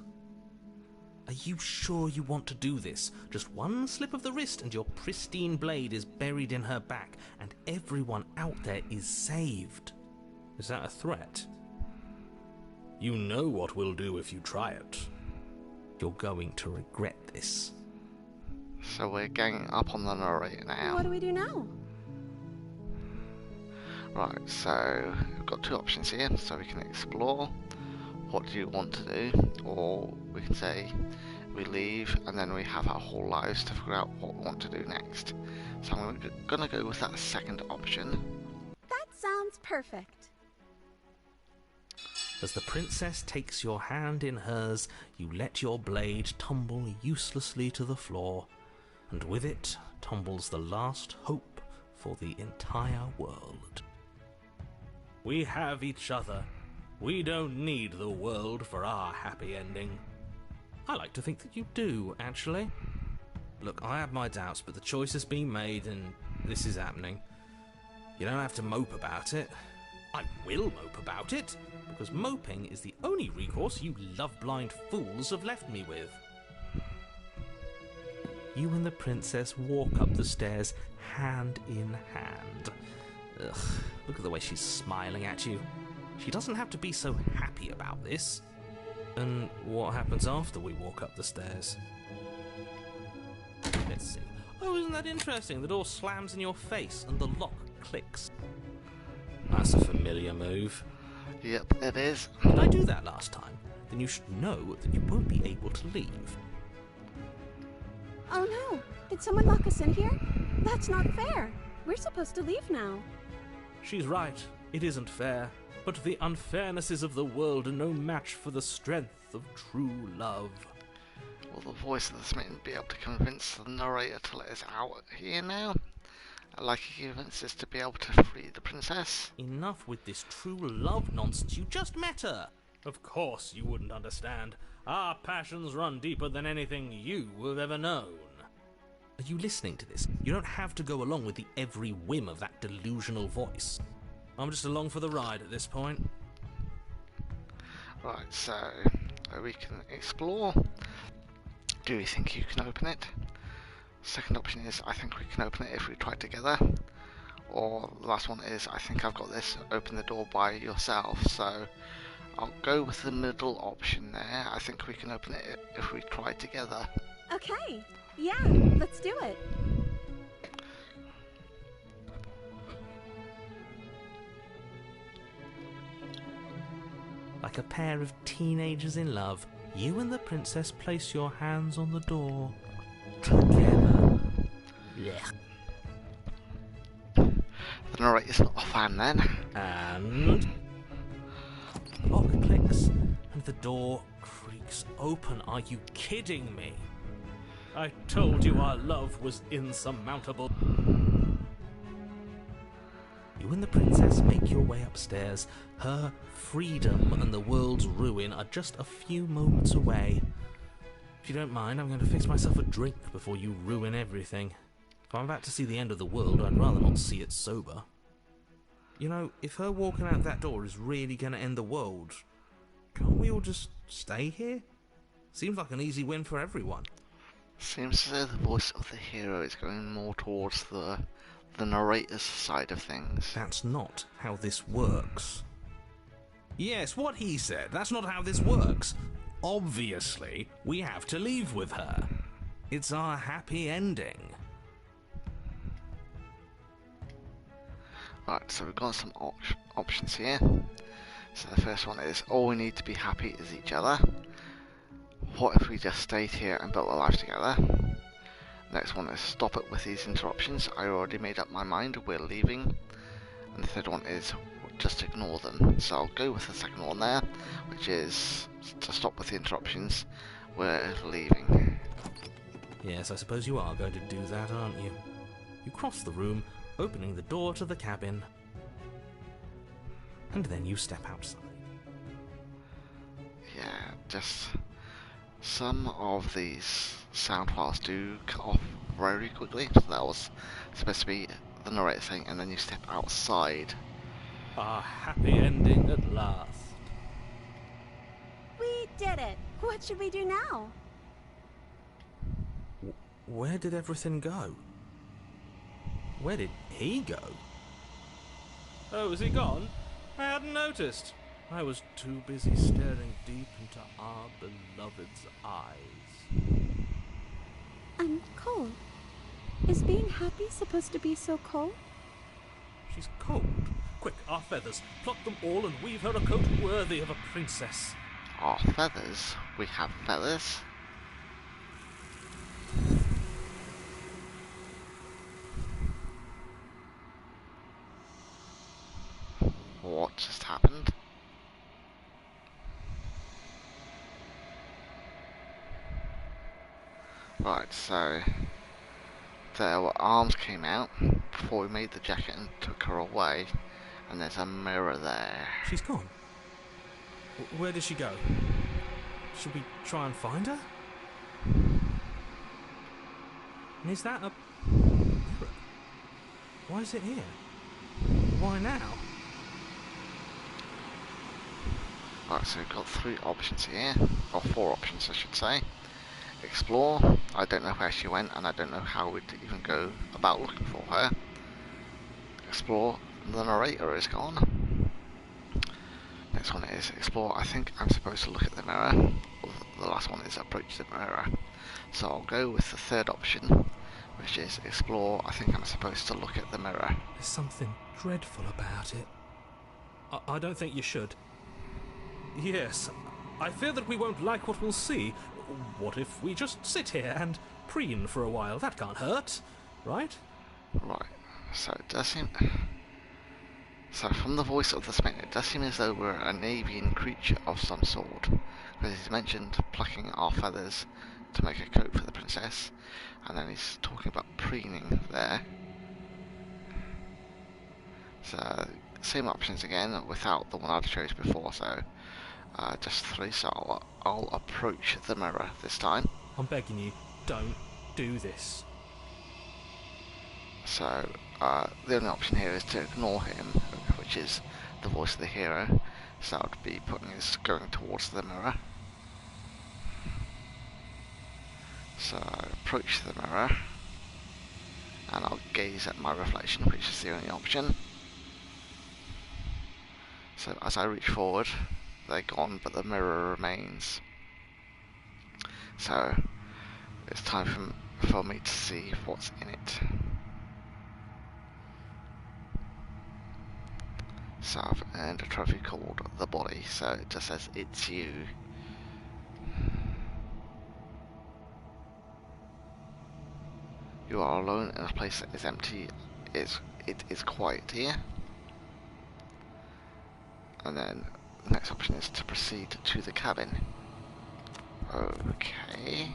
Are you sure you want to do this? Just one slip of the wrist and your pristine blade is buried in her back, and everyone out there is saved. Is that a threat? You know what we'll do if you try it. You're going to regret this. So we're ganging up on the narrator now. What do we do now? Right, so we've got two options here. So we can explore, what do you want to do, or we can say we leave and then we have our whole lives to figure out what we want to do next. So I'm gonna go with that second option. That sounds perfect. As the princess takes your hand in hers, you let your blade tumble uselessly to the floor, and with it tumbles the last hope for the entire world. We have each other. We don't need the world for our happy ending. I like to think that you do, actually. Look, I have my doubts, but the choice has been made and this is happening. You don't have to mope about it. I will mope about it, because moping is the only recourse you love-blind fools have left me with. You and the princess walk up the stairs hand in hand. Ugh, look at the way she's smiling at you. She doesn't have to be so happy about this. And what happens after we walk up the stairs? Let's see. Oh, isn't that interesting? The door slams in your face and the lock clicks. That's a familiar move. Yep, it is. Did I do that last time? Then you should know that you won't be able to leave. Oh no! Did someone lock us in here? That's not fair! We're supposed to leave now. She's right. It isn't fair. But the unfairnesses of the world are no match for the strength of true love. Will the voice of the smitten be able to convince the narrator to let us out here now? Like he convinces to be able to free the princess? Enough with this true love nonsense. You just met her. Of course you wouldn't understand. Our passions run deeper than anything you have ever known. Are you listening to this? You don't have to go along with the every whim of that delusional voice. I'm just along for the ride at this point. Right, so we can explore. Do you think you can open it? Second option is I think we can open it if we try together. Or the last one is I think I've got this, open the door by yourself. So I'll go with the middle option there. I think we can open it if we try together. Okay, yeah, let's do it. Like a pair of teenagers in love, you and the princess place your hands on the door. Together. Yeah. The narrator's not a fan then. And lock clicks and the door creaks open. Are you kidding me? I told you our love was insurmountable. You and the princess make your way upstairs. Her freedom and the world's ruin are just a few moments away. If you don't mind, I'm going to fix myself a drink before you ruin everything. If I'm about to see the end of the world, I'd rather not see it sober. You know, if her walking out that door is really going to end the world, can't we all just stay here? Seems like an easy win for everyone. Seems as though the voice of the hero is going more towards the narrator's side of things. That's not how this works. Yes, what he said. That's not how this works. Obviously, we have to leave with her. It's our happy ending. Right, so we've got some options here. So the first one is all we need to be happy is each other. What if we just stayed here and built a life together? Next one is stop it with these interruptions. I already made up my mind, we're leaving. And the third one is just ignore them. So I'll go with the second one there, which is to stop with the interruptions, we're leaving. Yes, I suppose you are going to do that, aren't you? You cross the room, opening the door to the cabin. And then you step outside. Yeah, just some of these sound files do cut off very quickly. So that was supposed to be the narrator saying, and then you step outside. Our happy ending at last. We did it! What should we do now? Where did everything go? Where did he go? Oh, is he gone? I hadn't noticed. I was too busy staring deep into our beloved's eyes. Cold. Is being happy supposed to be so cold? She's cold. Quick, our feathers. Pluck them all and weave her a coat worthy of a princess. Our feathers? We have feathers? What just happened? Right, so Their arms came out before we made the jacket and took her away, and there's a mirror there. She's gone. Where did she go? Should we try and find her? And is that a mirror? Why is it here? Why now? Right, so we've got 3 options here, or 4 options I should say. Explore, I don't know where she went and I don't know how we'd even go about looking for her. Explore, the narrator is gone. Next one is explore, I think I'm supposed to look at the mirror. The last one is approach the mirror. So I'll go with the 3rd option, which is explore, I think I'm supposed to look at the mirror. There's something dreadful about it. I don't think you should. Yes, I fear that we won't like what we'll see. What if we just sit here and preen for a while? That can't hurt, right? Right, so it does seem... So from the voice of the Spain, it does seem as though we're an avian creature of some sort. Because he's mentioned plucking our feathers to make a coat for the princess. And then he's talking about preening there. So, same options again, without the one I chose before, so... just 3, so I'll approach the mirror this time. I'm begging you, don't do this. So, the only option here is to ignore him, which is the voice of the hero. So that would be going towards the mirror. So, approach the mirror. And I'll gaze at my reflection, which is the only option. So, as I reach forward, they're gone, but the mirror remains. So it's time for me to see what's in it. So I've earned a trophy called the body, so it just says it's you. You are alone in a place that is empty. It is quiet here. And then the next option is to proceed to the cabin. Okay.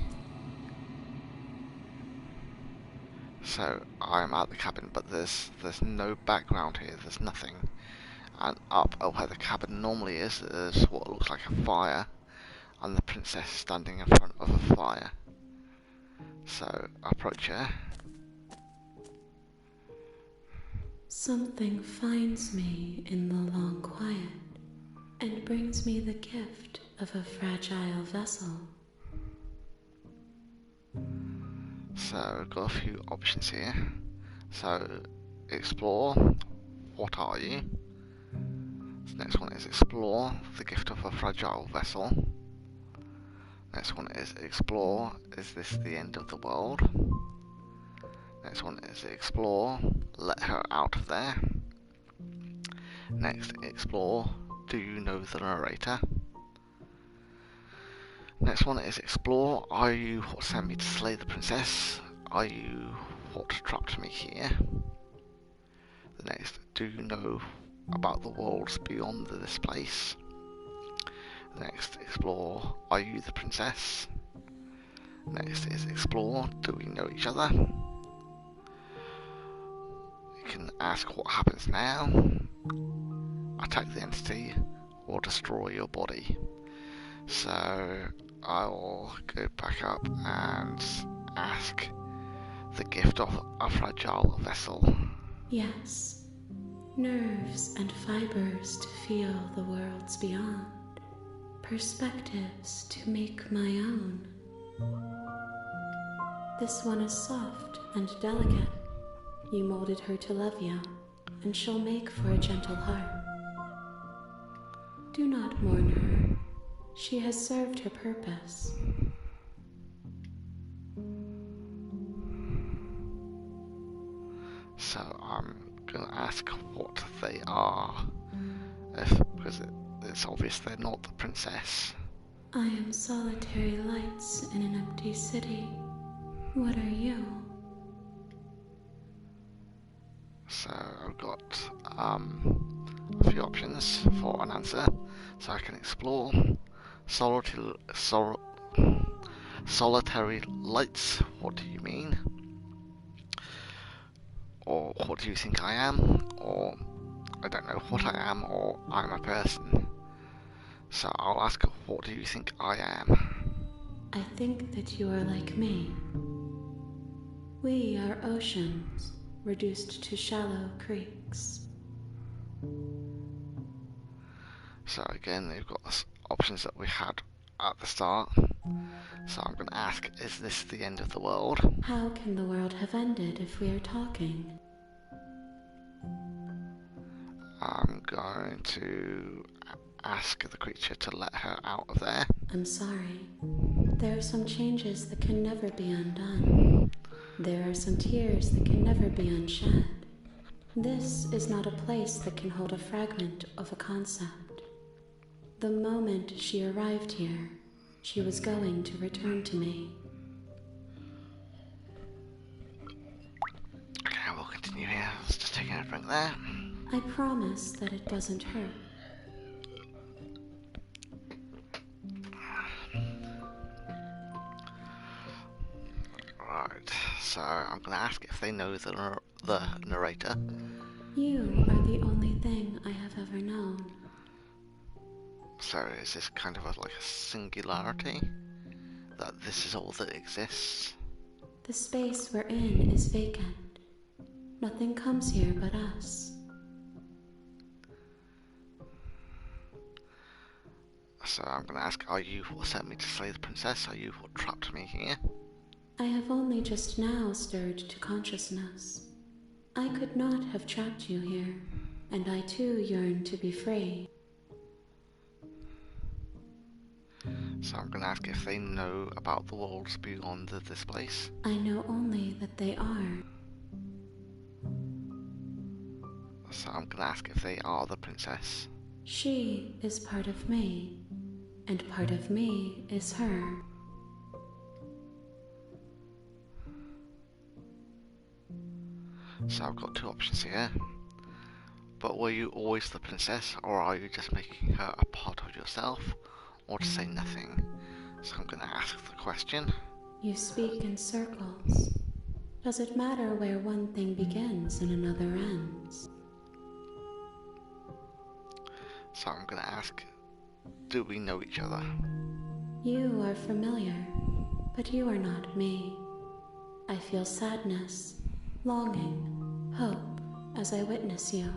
So I'm at the cabin, but there's no background here. There's nothing. And up where the cabin normally is, there's what looks like a fire, and the princess standing in front of a fire. So I approach her. Something finds me in the long quiet and brings me the gift of a fragile vessel. So we've got a few options here. So explore, what are you? The next one is explore, the gift of a fragile vessel. Next one is explore, is this the end of the world? Next one is explore, let her out of there. Next, explore, do you know the narrator? Next one is explore, are you what sent me to slay the princess? Are you what trapped me here? The next, do you know about the worlds beyond this place? The next, explore, are you the princess? Next is explore, do we know each other? You can ask what happens now, attack the entity, or destroy your body. So I'll go back up and ask the gift of a fragile vessel. Yes, nerves and fibers to feel the worlds beyond, perspectives to make my own. This one is soft and delicate. You molded her to love you, and she'll make for a gentle heart. Do not mourn her. She has served her purpose. So I'm gonna ask what they are, because it's obvious they're not the princess. I am solitary lights in an empty city. What are you? So I've got a few options for an answer. So I can explore solitary lights. What do you mean? or what do you think I am, or I don't know what I am, or I'm a person. So I'll ask, what do you think I am? I think that you are like me. We are oceans, reduced to shallow creeks. So again, they've got the options that we had at the start. So I'm going to ask, is this the end of the world? How can the world have ended if we are talking? I'm going to ask the creature to let her out of there. I'm sorry. There are some changes that can never be undone. There are some tears that can never be unshed. This is not a place that can hold a fragment of a concept. The moment she arrived here, she was going to return to me. Okay, we'll continue here. Let's just take a drink there. I promise that it doesn't hurt. Right, so I'm going to ask if they know the narrator. You are the only thing I have ever known. So is this kind of like a singularity? That this is all that exists? The space we're in is vacant. Nothing comes here but us. So I'm going to ask, are you what sent me to slay the princess? Are you what trapped me here? I have only just now stirred to consciousness. I could not have trapped you here, and I too yearn to be free. So I'm going to ask if they know about the worlds beyond this place. I know only that they are. So I'm going to ask if they are the princess. She is part of me, and part of me is her. So I've got two options here. But were you always the princess, or are you just making her a part of yourself? Or to say nothing? So I'm going to ask the question. You speak in circles. Does it matter where one thing begins and another ends? So I'm going to ask, do we know each other? You are familiar, but you are not me. I feel sadness, longing, hope as I witness you.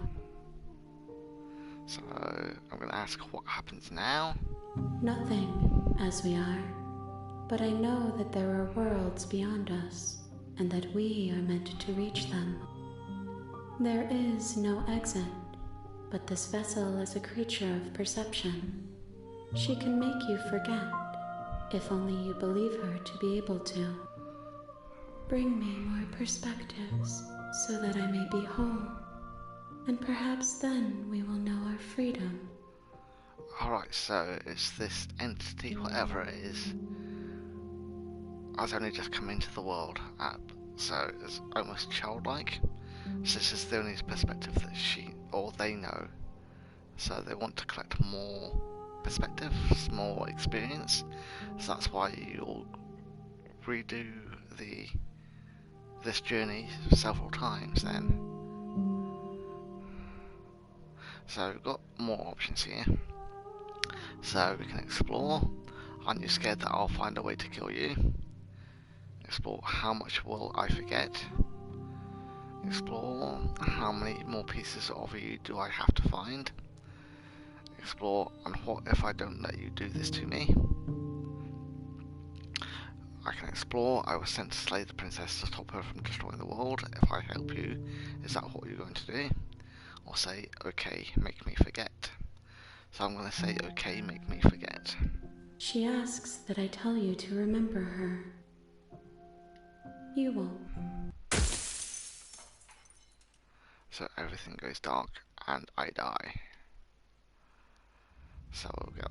So I'm going to ask what happens now. Nothing, as we are. But I know that there are worlds beyond us, and that we are meant to reach them. There is no exit, but this vessel is a creature of perception. She can make you forget, if only you believe her to be able to. Bring me more perspectives, so that I may be whole, and perhaps then we will know our freedom. Alright, so it's this entity, whatever it is, has only just come into the world, so it's almost childlike. So this is the only perspective that she or they know. So they want to collect more perspectives, more experience. So that's why you'll redo this journey several times then. So we've got more options here. So we can explore. Aren't you scared that I'll find a way to kill you? Explore, how much will I forget? Explore, how many more pieces of you do I have to find? Explore, and what if I don't let you do this to me? I can explore, I was sent to slay the princess to stop her from destroying the world. If I help you, is that what you're going to do? Or say, okay, make me forget. So I'm going to say, okay, make me forget. She asks that I tell you to remember her. You won't. So everything goes dark, and I die. So we'll go.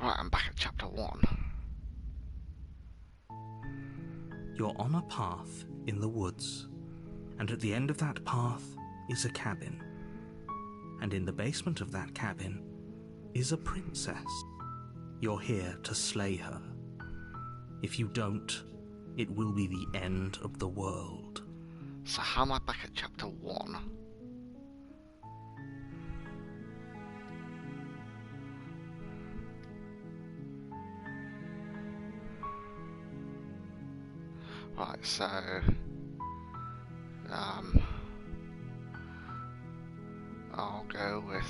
Right, I'm back at chapter 1. You're on a path in the woods, and at the end of that path is a cabin. And in the basement of that cabin is a princess. You're here to slay her. If you don't, it will be the end of the world. So how am I back at chapter 1? Right, so I'll go with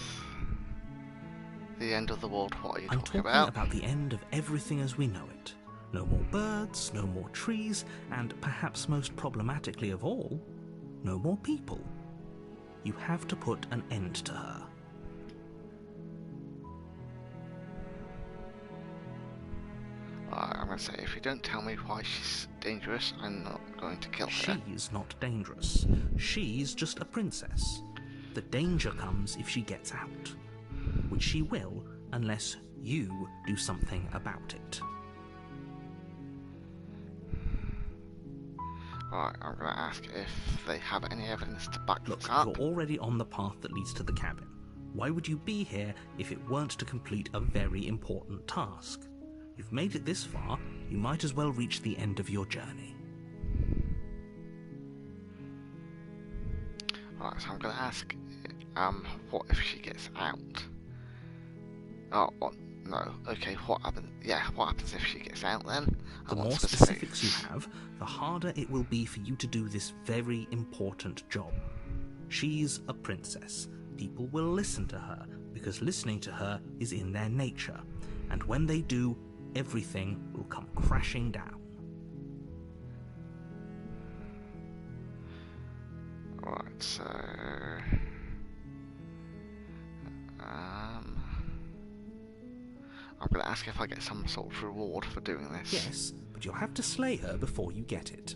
the end of the world. What are you I'm talking talking about? the end of everything as we know it. No more birds, no more trees, and perhaps most problematically of all, no more people. You have to put an end to her. I'm going to say, if you don't tell me why she's dangerous, I'm not going to kill her. She's not dangerous. She's just a princess. The danger comes if she gets out, which she will unless you do something about it. Right, I'm going to ask if they have any evidence to back Look, this up. you're already on the path that leads to the cabin. Why would you be here if it weren't to complete a very important task? You've made it this far, you might as well reach the end of your journey. Right, so I'm going to ask, what if she gets out? Oh, what? No. Okay, what happens? Yeah, what happens if she gets out then? The I want more specifics you have, the harder it will be for you to do this very important job. She's a princess. People will listen to her, because listening to her is in their nature. And when they do, everything will come crashing down. Right, so I'm going to ask if I get some sort of reward for doing this. Yes, but you'll have to slay her before you get it.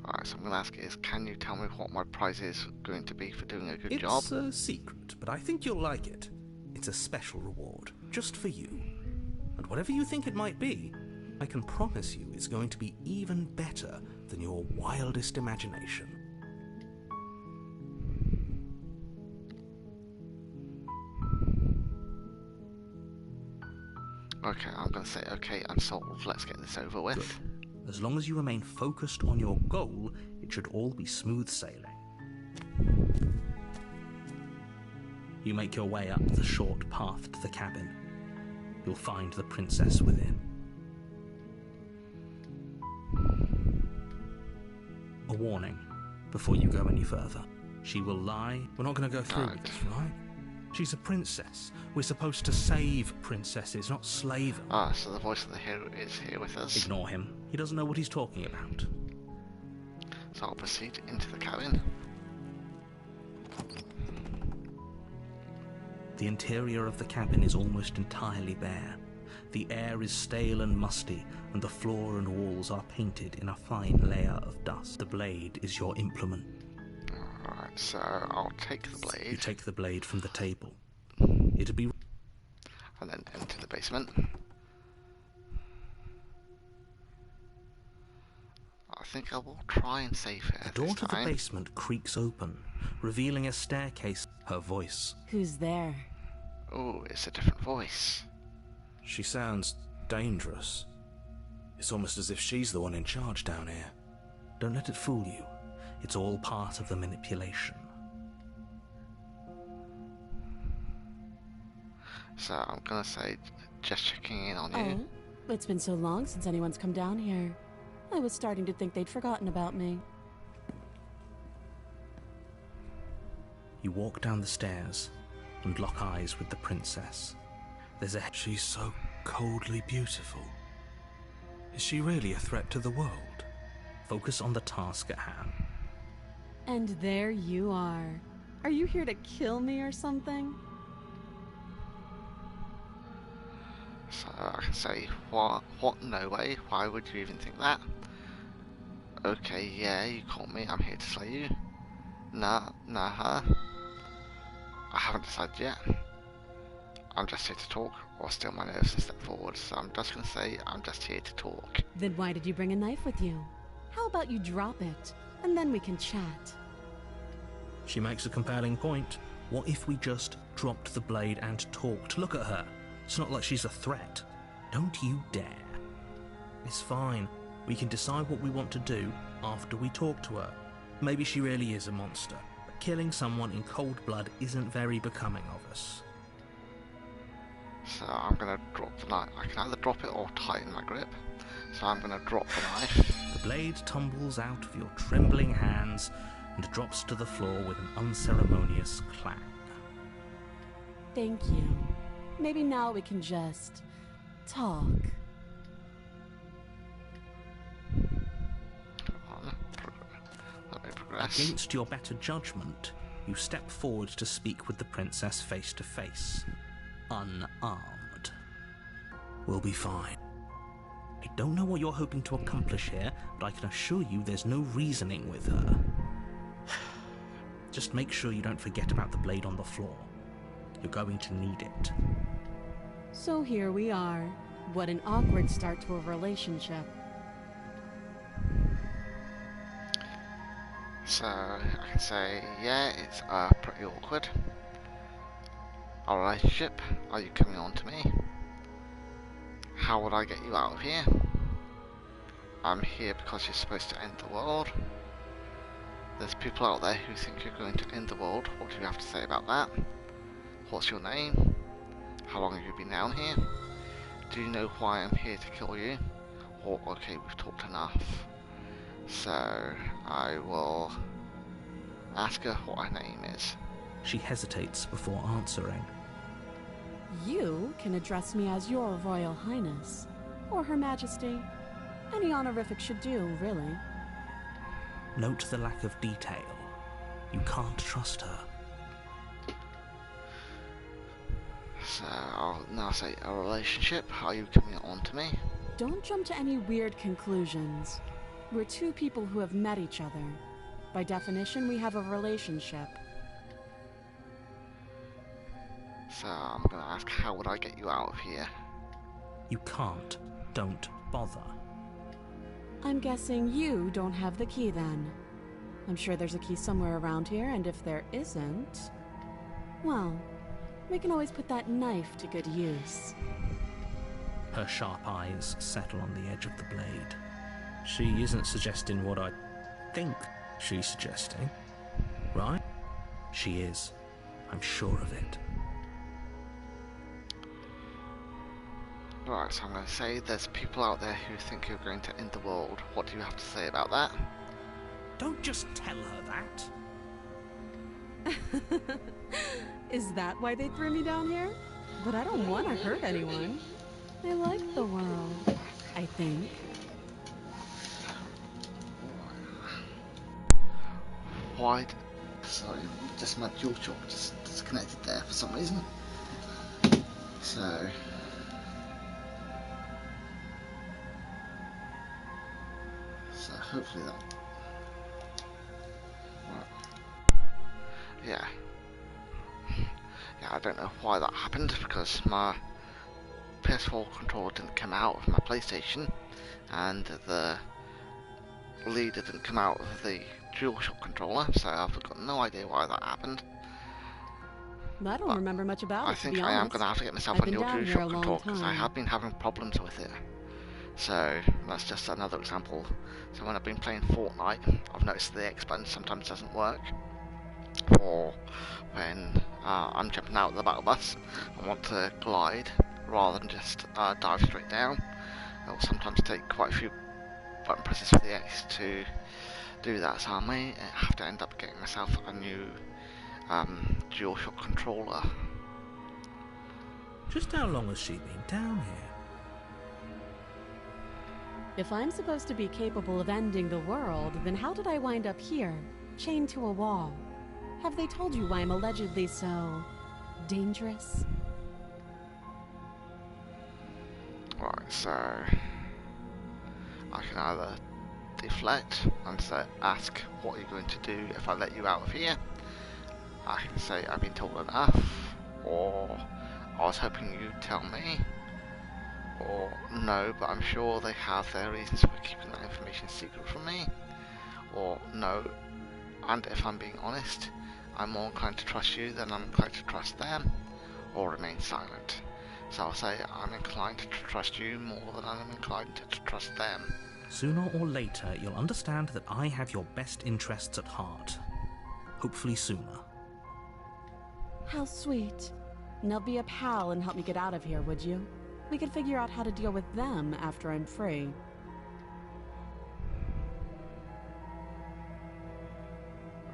Alright, so I'm going to ask is, can you tell me what my prize is going to be for doing a good job? It's a secret, but I think you'll like it. It's a special reward, just for you. And whatever you think it might be, I can promise you it's going to be even better than your wildest imagination. Okay, I'm going to say, okay, I'm sold. Let's get this over with. Good. As long as you remain focused on your goal, it should all be smooth sailing. You make your way up the short path to the cabin. You'll find the princess within. A warning before you go any further. She will lie. We're not going to go through with this, right? She's a princess. We're supposed to save princesses, not slay them. Ah, so the voice of the hero is here with us. Ignore him. He doesn't know what he's talking about. So I'll proceed into the cabin. The interior of the cabin is almost entirely bare. The air is stale and musty, and the floor and walls are painted in a fine layer of dust. The blade is your implement. Alright, so I'll take the blade. You take the blade from the table. It'll be... And then enter the basement. I think I will try and save her The door this to the time. basement creaks open, revealing a staircase. Her voice. Who's there? Oh, it's a different voice. She sounds dangerous. It's almost as if she's the one in charge down here. Don't let it fool you. It's all part of the manipulation. So I'm gonna say, just checking in on you. Oh, it's been so long since anyone's come down here. I was starting to think they'd forgotten about me. You walk down the stairs and lock eyes with the princess. There's a... She's so coldly beautiful. Is she really a threat to the world? Focus on the task at hand. And there you are. Are you here to kill me or something? So I can say, what, no way, why would you even think that? Okay, yeah, you caught me, I'm here to slay you. Nah, I haven't decided yet. I'm just here to talk, or still my nerves a step forward, so I'm just gonna say, I'm just here to talk. Then why did you bring a knife with you? How about you drop it, and then we can chat? She makes a compelling point. What if we just dropped the blade and talked? Look at her. It's not like she's a threat. Don't you dare. It's fine. We can decide what we want to do after we talk to her. Maybe she really is a monster, but killing someone in cold blood isn't very becoming of us. So I'm going to drop the knife. I can either drop it or tighten my grip. So I'm going to drop the knife. The blade tumbles out of your trembling hands and drops to the floor with an unceremonious clang. Thank you. Maybe now we can just talk. Let me progress. Against your better judgment, you step forward to speak with the princess face to face, unarmed. We'll be fine. I don't know what you're hoping to accomplish here, but I can assure you there's no reasoning with her. Just make sure you don't forget about the blade on the floor. You're going to need it. So here we are. What an awkward start to a relationship. So I can say, yeah, it's pretty awkward. Our relationship, are you coming on to me? How would I get you out of here? I'm here because you're supposed to end the world. There's people out there who think you're going to end the world. What do you have to say about that? What's your name? How long have you been down here? Do you know why I'm here to kill you? Or, okay, we've talked enough. So, I will ask her what her name is. She hesitates before answering. You can address me as Your Royal Highness, or Her Majesty. Any honorific should do, really. Note the lack of detail. You can't trust her. So, I'll now say a relationship. Are you coming on to me? Don't jump to any weird conclusions. We're two people who have met each other. By definition, we have a relationship. So, I'm going to ask, how would I get you out of here? You can't. Don't bother. I'm guessing you don't have the key then. I'm sure there's a key somewhere around here, and if there isn't, well, we can always put that knife to good use. Her sharp eyes settle on the edge of the blade. She isn't suggesting what I think she's suggesting, right? She is. I'm sure of it. Right, so I'm going to say there's people out there who think you're going to end the world. What do you have to say about that? Don't just tell her that. Is that why they threw me down here? But I don't want to hurt anyone. I like the world, I think. Why? Sorry, just my dual shock just disconnected there for some reason. So hopefully that. Right. Yeah, I don't know why that happened because my PS4 controller didn't come out of my PlayStation, and the leader didn't come out of the DualShock controller, so I've got no idea why that happened. I don't remember much about it, I think to be I am honest. going to have to get myself I've a been new down here a DualShock long controller because I time. have been having problems with it. So that's just another example. So when I've been playing Fortnite, I've noticed the X button sometimes doesn't work. Or when I'm jumping out of the battle bus and want to glide rather than just dive straight down. It will sometimes take quite a few button presses for the X to do that, so I may have to end up getting myself a new DualShock controller. Just how long has she been down here? If I'm supposed to be capable of ending the world, then how did I wind up here, chained to a wall? Have they told you why I'm allegedly so dangerous? Right, so I can either deflect and say, ask what you're going to do if I let you out of here. I can say I've been told enough, or I was hoping you'd tell me, or no, but I'm sure they have their reasons for keeping that information secret from me, or no, and if I'm being honest, I'm more inclined to trust you than I'm inclined to trust them, or remain silent. So I'll say I'm inclined to trust you more than I'm inclined to trust them. Sooner or later, you'll understand that I have your best interests at heart. Hopefully sooner. How sweet. Now be a pal and help me get out of here, would you? We could figure out how to deal with them after I'm free.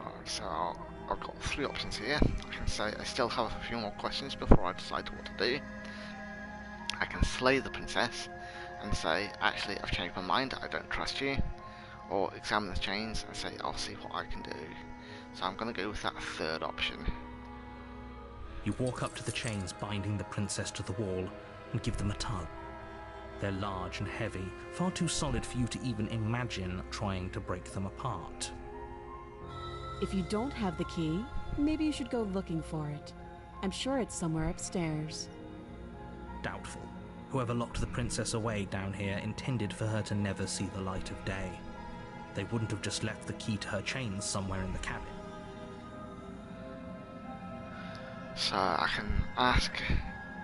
Alright, so I've got 3 options here. I can say I still have a few more questions before I decide what to do. I can slay the princess and say, actually, I've changed my mind, I don't trust you. Or examine the chains and say, I'll see what I can do. So I'm going to go with that 3rd option. You walk up to the chains binding the princess to the wall and give them a tug. They're large and heavy, far too solid for you to even imagine trying to break them apart. If you don't have the key, maybe you should go looking for it. I'm sure it's somewhere upstairs. Doubtful. Whoever locked the princess away down here intended for her to never see the light of day. They wouldn't have just left the key to her chains somewhere in the cabin. So I can ask,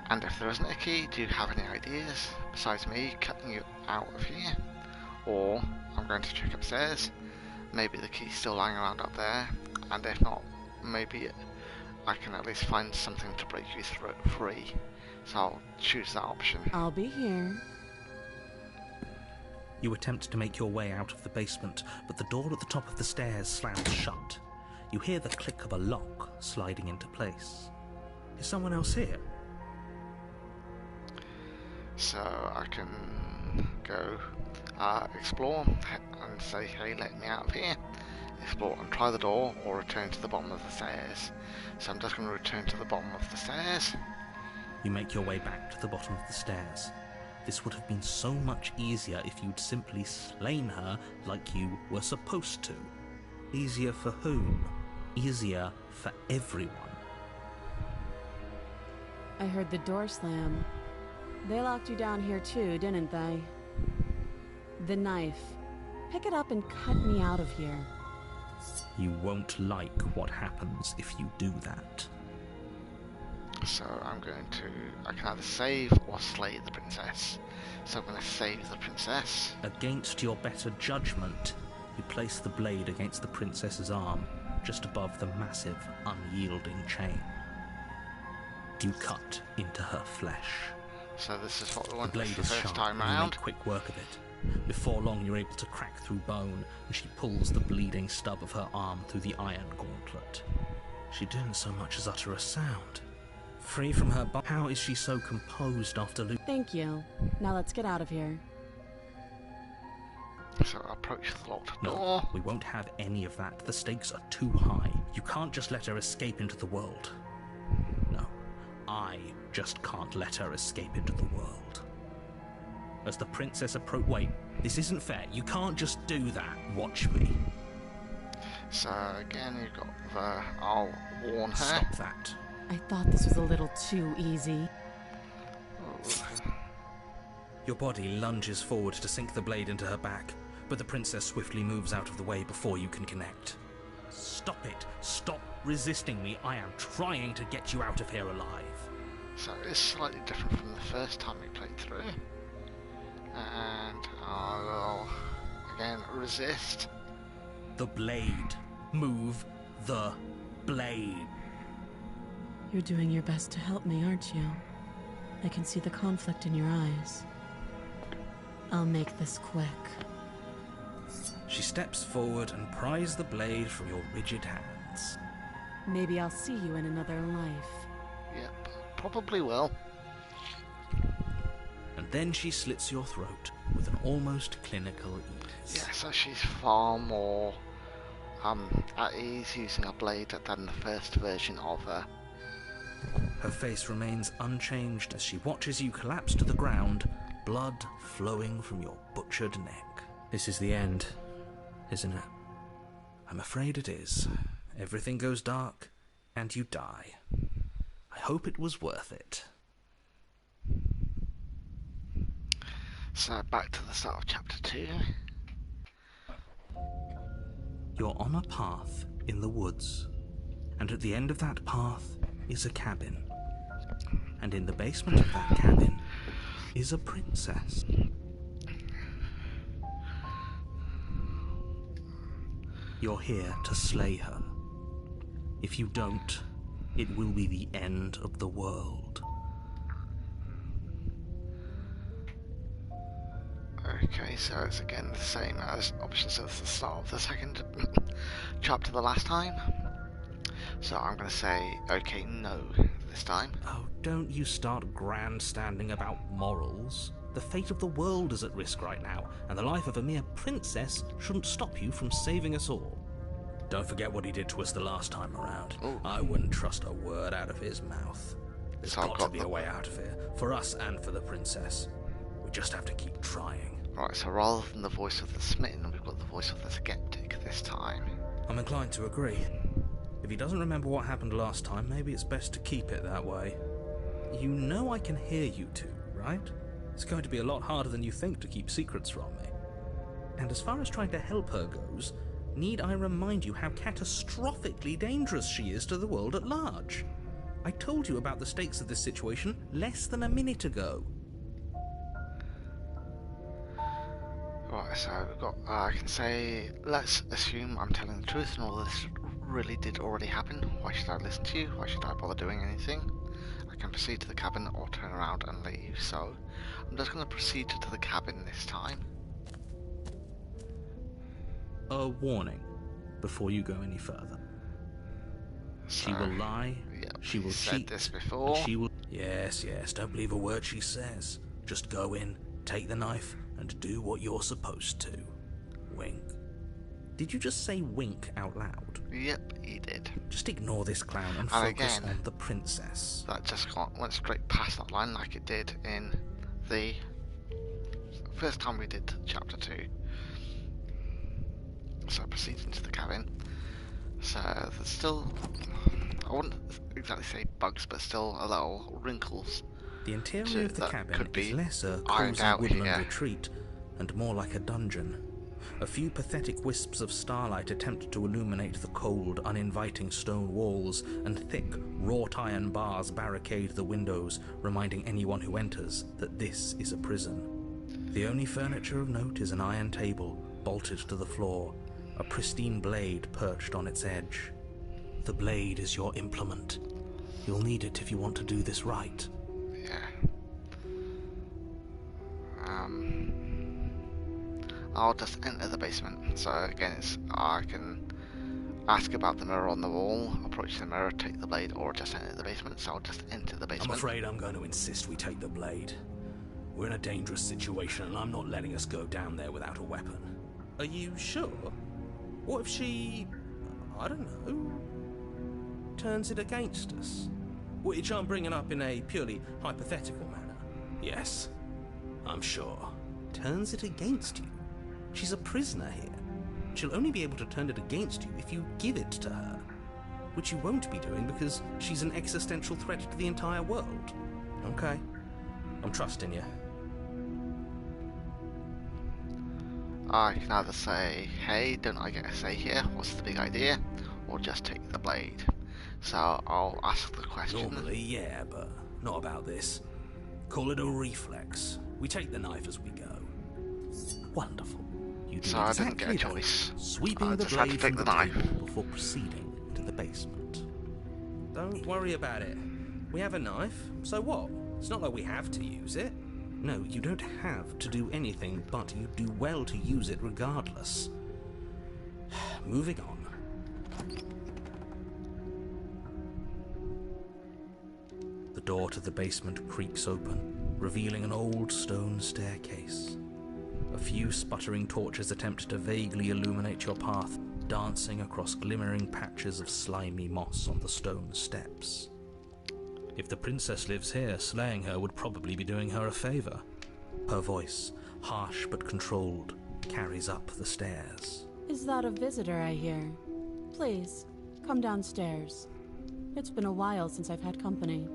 and if there isn't a key, do you have any ideas besides me cutting you out of here? Or I'm going to check upstairs. Maybe the key's still lying around up there, and if not, maybe I can at least find something to break you free. So I'll choose that option. I'll be here. You attempt to make your way out of the basement, but the door at the top of the stairs slams shut. You hear the click of a lock sliding into place. Is someone else here? So I can go explore and say, hey, let me out of here. Explore and try the door, or return to the bottom of the stairs. So I'm just going to return to the bottom of the stairs. You make your way back to the bottom of the stairs. This would have been so much easier if you'd simply slain her like you were supposed to. Easier for whom? Easier for everyone. I heard the door slam. They locked you down here too, didn't they? The knife. Pick it up and cut me out of here. You won't like what happens if you do that. So I can either save or slay the princess. So I'm going to save the princess. Against your better judgment, you place the blade against the princess's arm, just above the massive, unyielding chain. You cut into her flesh. So this is what we The want blade the is first sharp, time and you around. make quick work of it. Before long, you're able to crack through bone, and she pulls the bleeding stub of her arm through the iron gauntlet. She didn't so much as utter a sound. Free from her how is she so composed after Thank you. Now let's get out of here. So I approach the locked No, door. we won't have any of that. The stakes are too high. You can't just let her escape into the world. No, I just can't let her escape into the world. As the princess wait, this isn't fair. You can't just do that. Watch me. So again, you've got the... I'll warn her. Stop that. I thought this was a little too easy. Ooh. Your body lunges forward to sink the blade into her back, but the princess swiftly moves out of the way before you can connect. Stop it. Stop resisting me. I am trying to get you out of here alive. So it's slightly different from the first time we played through. And I will again resist. The blade. Move the blade. You're doing your best to help me, aren't you? I can see the conflict in your eyes. I'll make this quick. She steps forward and pries the blade from your rigid hands. Maybe I'll see you in another life. Yep, probably will. And then she slits your throat with an almost clinical ease. Yeah, so she's far more at ease using a blade than the first version of her. Her face remains unchanged as she watches you collapse to the ground, blood flowing from your butchered neck. This is the end, isn't it? I'm afraid it is. Everything goes dark, and you die. I hope it was worth it. So back to the start of chapter 2. You're on a path in the woods, and at the end of that path is a cabin. And in the basement of that cabin is a princess. You're here to slay her. If you don't, it will be the end of the world. Okay, so it's again the same as options at the start of the second chapter the last time. So I'm going to say, okay, no, this time. Oh, don't you start grandstanding about morals. The fate of the world is at risk right now, and the life of a mere princess shouldn't stop you from saving us all. Don't forget what he did to us the last time around. Ooh. I wouldn't trust a word out of his mouth. There's So I've got got to be a way out of here, for us and for the princess. We just have to keep trying. Right, so rather than the voice of the smitten, we've got the voice of the skeptic this time. I'm inclined to agree. If he doesn't remember what happened last time, maybe it's best to keep it that way. You know I can hear you two, right? It's going to be a lot harder than you think to keep secrets from me. And as far as trying to help her goes, need I remind you how catastrophically dangerous she is to the world at large? I told you about the stakes of this situation less than a minute ago. Right, so we've got, I can say, let's assume I'm telling the truth and all this really did already happen. Why should I listen to you? Why should I bother doing anything? I can proceed to the cabin or turn around and leave, so I'm just going to proceed to the cabin this time. A warning before you go any further. So, She will lie, yep, she will said cheat, this and before. she will... Yes, don't believe a word she says. Just go in, take the knife, and do what you're supposed to. Wink. Did you just say wink out loud? Yep, he did. Just ignore this clown and And focus again, on the princess. That just went straight past that line like it did in the first time we did chapter 2. So proceeding to the cabin. So there's still, I wouldn't exactly say bugs, but still a little wrinkles. The interior of the that cabin could be is less a ironed cozy out woodland here. retreat and more like a dungeon. A few pathetic wisps of starlight attempt to illuminate the cold, uninviting stone walls, and thick, wrought iron bars barricade the windows, reminding anyone who enters that this is a prison. The only furniture of note is an iron table, bolted to the floor, a pristine blade perched on its edge. The blade is your implement. You'll need it if you want to do this right. Yeah. I'll just enter the basement. So again, I can ask about the mirror on the wall, approach the mirror, take the blade, or just enter the basement. So I'll just enter the basement. I'm afraid I'm going to insist we take the blade. We're in a dangerous situation, and I'm not letting us go down there without a weapon. Are you sure? What if she, I don't know, turns it against us? Which I'm bringing up in a purely hypothetical manner. Yes, I'm sure. Turns it against you? She's a prisoner here. She'll only be able to turn it against you if you give it to her. Which you won't be doing because she's an existential threat to the entire world. Okay. I'm trusting you. I can either say, hey, don't I get a say here? What's the big idea? Or just take the blade. So I'll ask the question. Normally, yeah, but not about this. Call it a reflex. We take the knife as we go. Wonderful. You do So I didn't exactly get a that, choice. sweeping I the just had to blade take from the knife. table before proceeding to the basement. Don't worry about it. We have a knife, so what? It's not like we have to use it. No, you don't have to do anything, but you do well to use it regardless. Moving on. The door to the basement creaks open, revealing an old stone staircase. A few sputtering torches attempt to vaguely illuminate your path, dancing across glimmering patches of slimy moss on the stone steps. If the princess lives here, slaying her would probably be doing her a favor. Her voice, harsh but controlled, carries up the stairs. Is that a visitor I hear? Please, come downstairs. It's been a while since I've had company.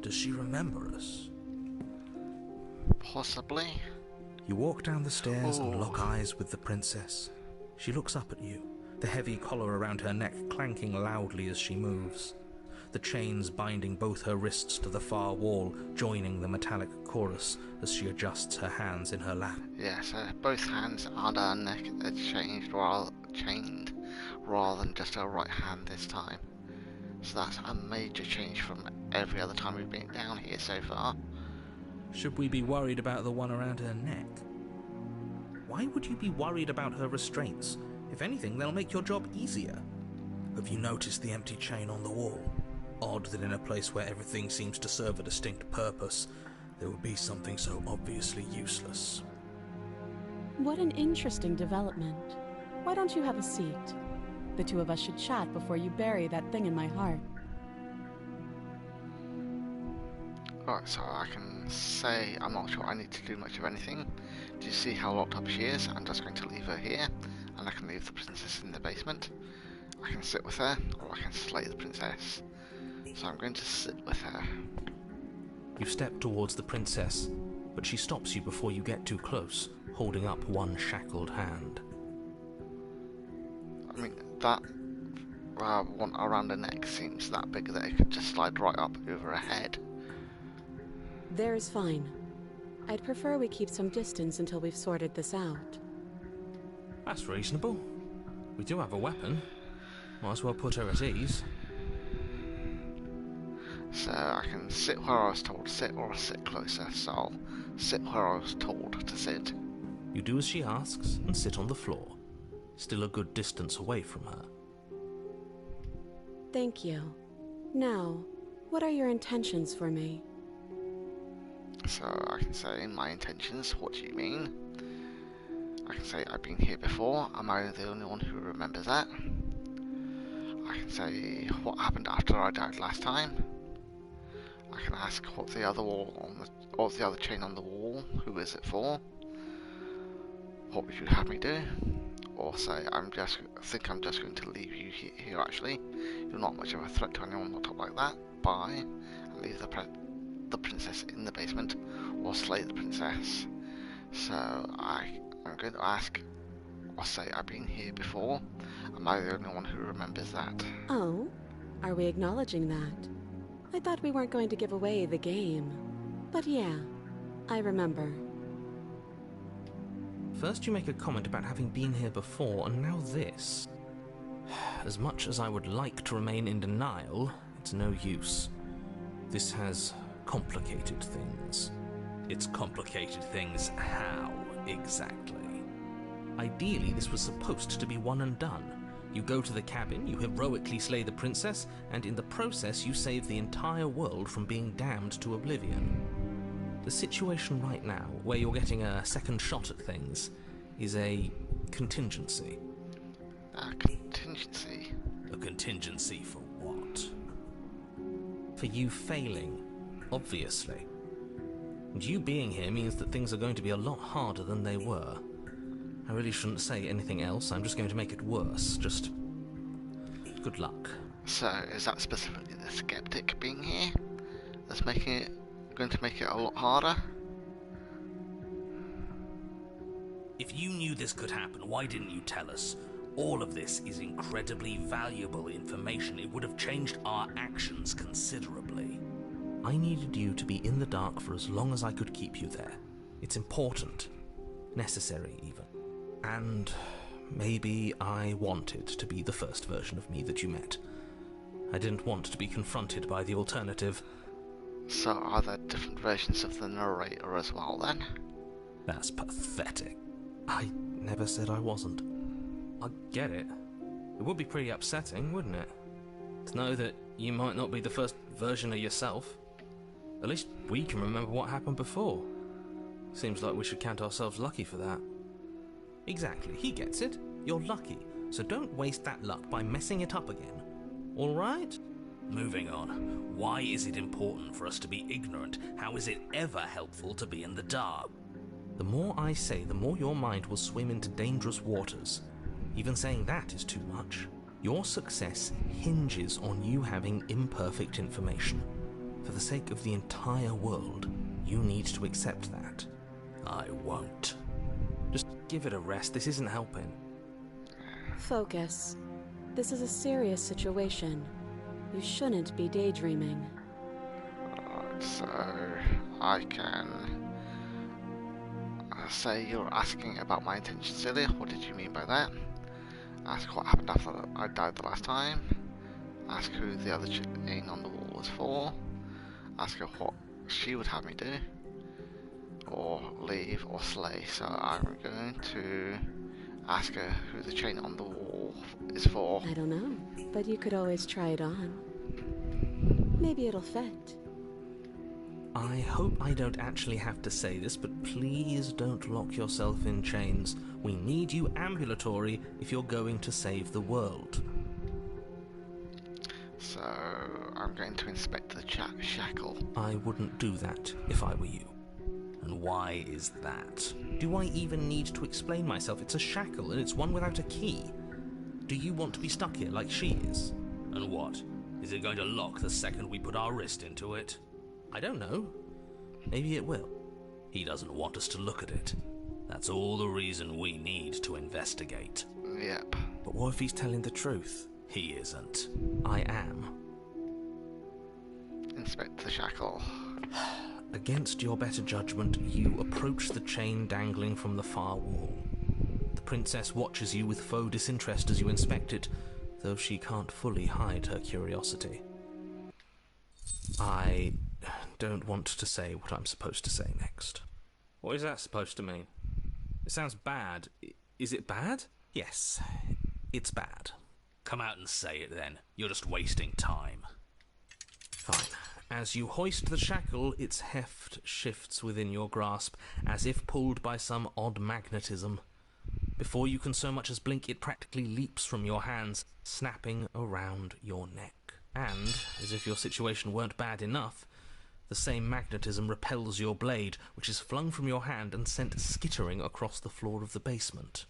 Does she remember us? Possibly. You walk down the stairs and Oh. lock eyes with the princess. She looks up at you, the heavy collar around her neck clanking loudly as she moves. the chains binding both her wrists to the far wall, joining the metallic chorus as she adjusts her hands in her lap. Yeah, so both hands and her neck are chained rather than just her right hand this time. So that's a major change from every other time we've been down here so far. Should we be worried about the one around her neck? Why would you be worried about her restraints? If anything, they'll make your job easier. Have you noticed the empty chain on the wall? Odd that in a place where everything seems to serve a distinct purpose, there would be something so obviously useless. What an interesting development. Why don't you have a seat? The two of us should chat before you bury that thing in my heart. Right, so I can say I'm not sure I need to do much of anything. Do you see how locked up she is? I'm just going to leave her here, and I can leave the princess in the basement. I can sit with her, or I can slay the princess. So I'm going to sit with her. You step towards the princess, but she stops you before you get too close, holding up one shackled hand. I mean, that one around her neck seems that big that it could just slide right up over her head. There is fine. I'd prefer we keep some distance until we've sorted this out. That's reasonable. We do have a weapon. Might as well put her at ease. So I can sit where I was told to sit, or sit closer, so I'll sit where I was told to sit. You do as she asks and sit on the floor, still a good distance away from her. Thank you. Now, what are your intentions for me? So I can say my intentions, what do you mean? I can say I've been here before, am I the only one who remembers that? I can say what happened after I died last time. I can ask what the other wall on or the other chain on the wall, who is it for? What would you have me do? Or say I'm just going to leave you here actually. You're not much of a threat to anyone, not talk like that. Bye. And leave the princess in the basement, or slay the princess. So I'm going to ask, or say I've been here before. Am I the only one who remembers that? Oh? Are we acknowledging that? I thought we weren't going to give away the game. But yeah, I remember. First you make a comment about having been here before, and now this. As much as I would like to remain in denial, it's no use. This has complicated things. It's complicated things how, exactly? Ideally, this was supposed to be one and done. You go to the cabin, you heroically slay the princess, and in the process you save the entire world from being damned to oblivion. The situation right now, where you're getting a second shot at things, is a contingency. A contingency? A contingency for what? For you failing, obviously. And you being here means that things are going to be a lot harder than they were. I really shouldn't say anything else, I'm just going to make it worse. Just good luck. So, is that specifically the skeptic being here that's going to make it a lot harder? If you knew this could happen, why didn't you tell us? All of this is incredibly valuable information. It would have changed our actions considerably. I needed you to be in the dark for as long as I could keep you there. It's important. Necessary, even. And maybe I wanted to be the first version of me that you met. I didn't want to be confronted by the alternative. So are there different versions of the narrator as well then? That's pathetic. I never said I wasn't. I get it. It would be pretty upsetting, wouldn't it? To know that you might not be the first version of yourself. At least we can remember what happened before. Seems like we should count ourselves lucky for that. Exactly, he gets it. You're lucky, so don't waste that luck by messing it up again. Alright? Moving on. Why is it important for us to be ignorant? How is it ever helpful to be in the dark? The more I say, the more your mind will swim into dangerous waters. Even saying that is too much. Your success hinges on you having imperfect information. For the sake of the entire world, you need to accept that. I won't. Just give it a rest, this isn't helping. Focus. This is a serious situation. You shouldn't be daydreaming. So I can say you're asking about my intentions earlier. What did you mean by that? Ask what happened after I died the last time. Ask who the other chain on the wall was for. Ask her what she would have me do. Or leave or slay. So I'm going to ask her who the chain on the wall is for. I don't know, but you could always try it on. Maybe it'll fit. I hope I don't actually have to say this, but please don't lock yourself in chains. We need you ambulatory if you're going to save the world. So I'm going to inspect the shackle. I wouldn't do that if I were you. And why is that? Do I even need to explain myself? It's a shackle, and it's one without a key. Do you want to be stuck here like she is? And what? Is it going to lock the second we put our wrist into it? I don't know. Maybe it will. He doesn't want us to look at it. That's all the reason we need to investigate. Yep. But what if he's telling the truth? He isn't. I am. Inspect the shackle. Against your better judgment, you approach the chain dangling from the far wall. The princess watches you with faux disinterest as you inspect it, though she can't fully hide her curiosity. I don't want to say what I'm supposed to say next. What is that supposed to mean? It sounds bad. Is it bad? Yes, it's bad. Come out and say it then. You're just wasting time. Fine. As you hoist the shackle, its heft shifts within your grasp, as if pulled by some odd magnetism. Before you can so much as blink, it practically leaps from your hands, snapping around your neck. And, as if your situation weren't bad enough, the same magnetism repels your blade, which is flung from your hand and sent skittering across the floor of the basement.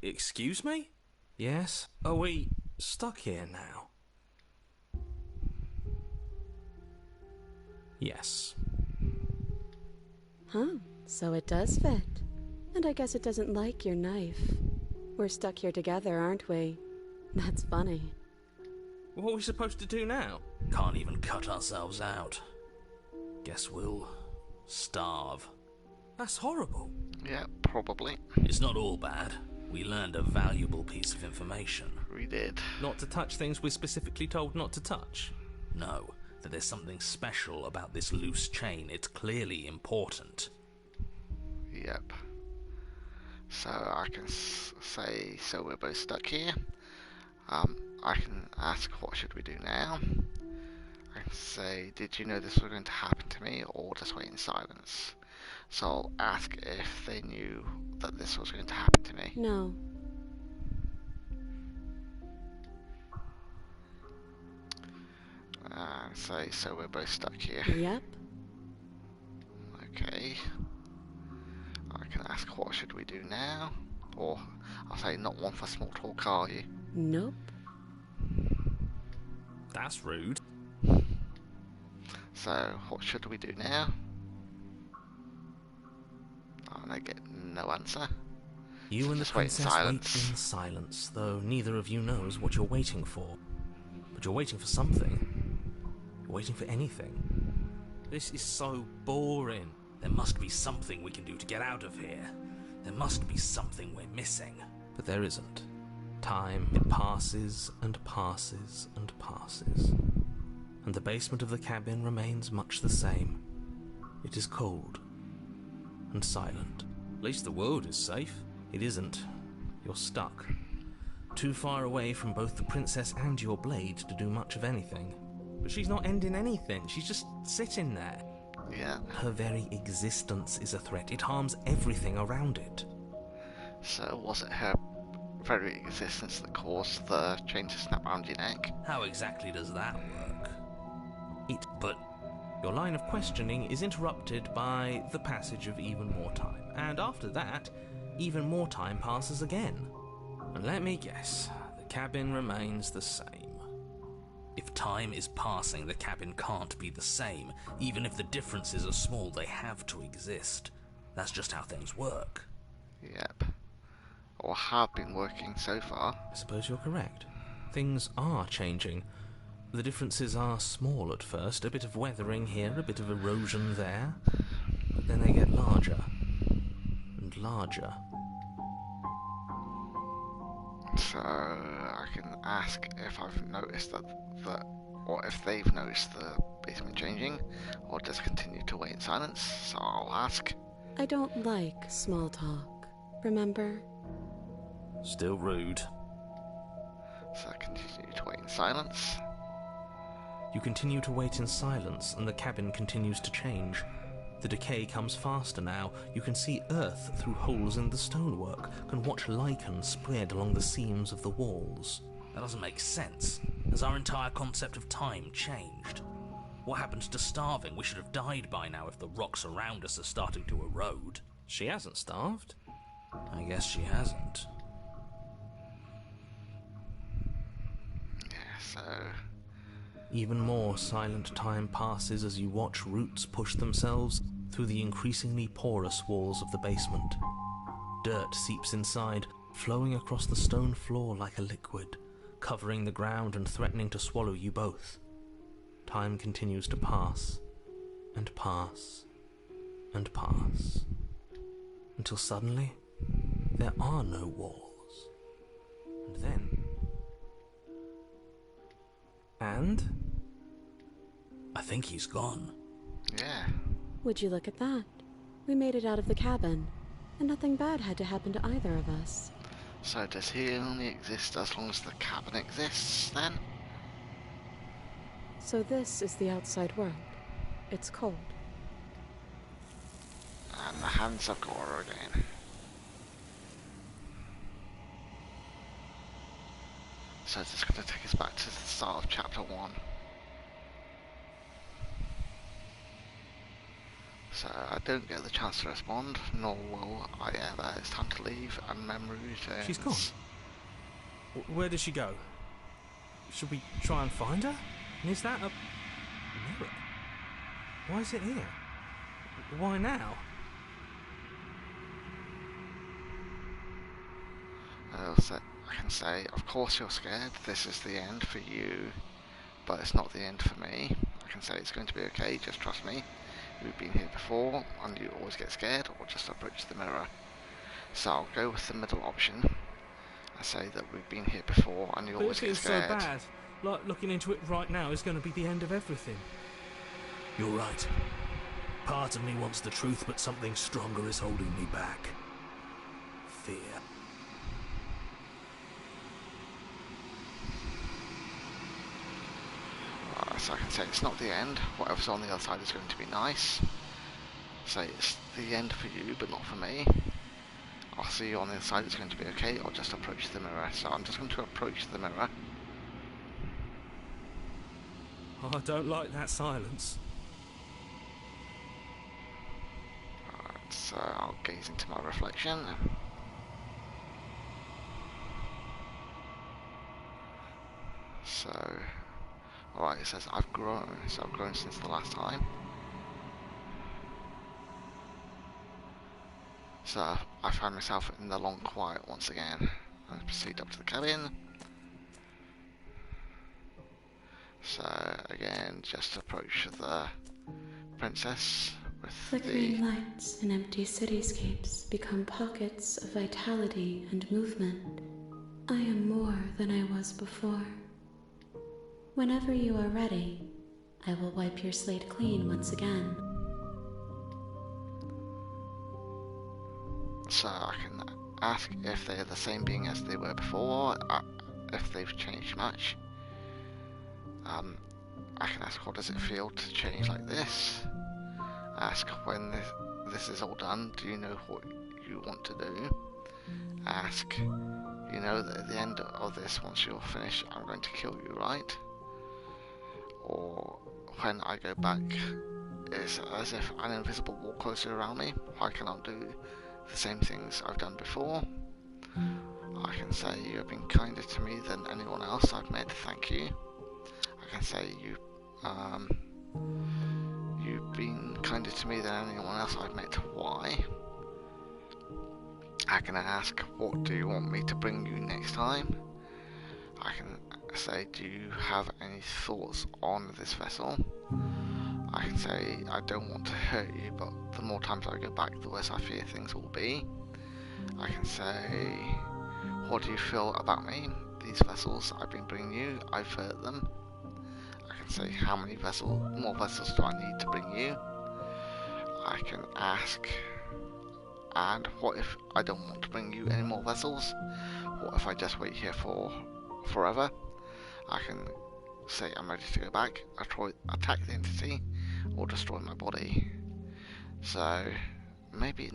Excuse me? Yes? Are we stuck here now? Yes. Huh, so it does fit. And I guess it doesn't like your knife. We're stuck here together, aren't we? That's funny. What are we supposed to do now? Can't even cut ourselves out. Guess we'll starve. That's horrible. Yeah, probably. It's not all bad. We learned a valuable piece of information. We did. Not to touch things we're specifically told not to touch. No, that there's something special about this loose chain. It's clearly important. Yep. So I can say, so we're both stuck here. I can ask, what should we do now? I can say, did you know this was going to happen to me, or just wait in silence? So I'll ask if they knew that this was going to happen to me. No. And say, so we're both stuck here. Yep. Okay. I can ask, what should we do now? Or I'll say, not one for small talk, are you? Nope. That's rude. So, what should we do now? And I get no answer. You So and the just wait in princess wait silence. in silence, though neither of you knows what you're waiting for. But you're waiting for something. You're waiting for anything. This is so boring. There must be something we can do to get out of here. There must be something we're missing. But there isn't. Time, it passes and passes and passes. And the basement of the cabin remains much the same. It is cold and silent. At least the world is safe. It isn't. You're stuck. Too far away from both the princess and your blade to do much of anything. But she's not ending anything. She's just sitting there. Yeah. Her very existence is a threat. It harms everything around it. So, was it her very existence that caused the chain to snap around your neck? How exactly does that work? But Your line of questioning is interrupted by the passage of even more time. And after that, even more time passes again. And let me guess, the cabin remains the same. if time is passing, the cabin can't be the same. Even if the differences are small, they have to exist. That's just how things work. Yep. Or have been working so far. I suppose you're correct. Things are changing. The differences are small at first, a bit of weathering here, a bit of erosion there, but then they get larger and larger. So I can ask if I've noticed that, or if they've noticed the basement changing, or just continue to wait in silence. So I'll ask. I don't like small talk, remember? Still rude. So I continue to wait in silence. You continue to wait in silence, and the cabin continues to change. The decay comes faster now. You can see earth through holes in the stonework, can watch lichen spread along the seams of the walls. That doesn't make sense. Has our entire concept of time changed? What happened to starving? We should have died by now if the rocks around us are starting to erode. She hasn't starved. I guess she hasn't. Yeah, so Even more silent time passes as you watch roots push themselves through the increasingly porous walls of the basement. Dirt seeps inside, flowing across the stone floor like a liquid, covering the ground and threatening to swallow you both. Time continues to pass, and pass, and pass, until suddenly there are no walls. And then... I think he's gone. yeah. Would you look at that? We made it out of the cabin, and nothing bad had to happen to either of us. So does he only exist as long as the cabin exists then? So this is the outside world. It's cold. And the hands of Goro again. So it's just going to take us back to the start of chapter 1. So I don't get the chance to respond, nor will I ever. It's time to leave, and memory returns. She's gone. Where did she go? Should we try and find her? And is that a mirror? Why is it here? Why now? I can say, of course you're scared, this is the end for you, but it's not the end for me. I can say it's going to be okay, just trust me. We've been here before, and you always get scared, or just approach the mirror. So I'll go with the middle option. I say that we've been here before, and you But always it get feels scared. so bad. Like looking into it right now is going to be the end of everything. You're right. Part of me wants the truth, but something stronger is holding me back. Fear. So I can say it's not the end. Whatever's on the other side is going to be nice. Say it's the end for you, but not for me. I'll see you on the other side, it's going to be okay, or just approach the mirror. So I'm just going to approach the mirror. Oh, I don't like that silence. Right, so I'll gaze into my reflection. So, alright, it says I've grown, so I've grown since the last time. So I find myself in the long quiet once again. I proceed up to the cabin. So again, just approach the princess with Flickering lights and empty cityscapes become pockets of vitality and movement. I am more than I was before. Whenever you are ready, I will wipe your slate clean once again. So I can ask if they're the same being as they were before, if they've changed much. I can ask what does it feel to change like this. Ask when this is all done, do you know what you want to do? Ask, you know that at the end of this, once you're finished, I'm going to kill you, right? Or when I go back, it's as if an invisible wall closes around me. I cannot do the same things I've done before. I can say you have been kinder to me than anyone else I've met, thank you. I can say you've been kinder to me than anyone else I've met, why? I can ask, what do you want me to bring you next time? I can say, do you have any thoughts on this vessel? I can say, I don't want to hurt you, but the more times I go back, the worse I fear things will be. I can say, what do you feel about me? These vessels I've been bringing you, I've hurt them. I can say, how many more vessels do I need to bring you? I can ask, and what if I don't want to bring you any more vessels? What if I just wait here for forever? I can say I'm ready to go back, attack the entity, or destroy my body. So maybe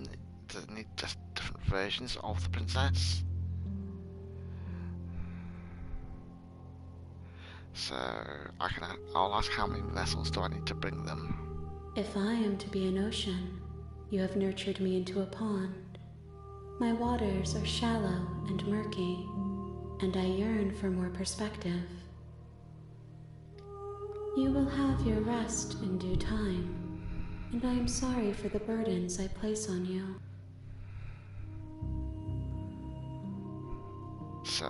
does it need just different versions of the princess? So I'll ask how many vessels do I need to bring them. If I am to be an ocean, you have nurtured me into a pond. My waters are shallow and murky, and I yearn for more perspective. You will have your rest in due time, and I am sorry for the burdens I place on you. So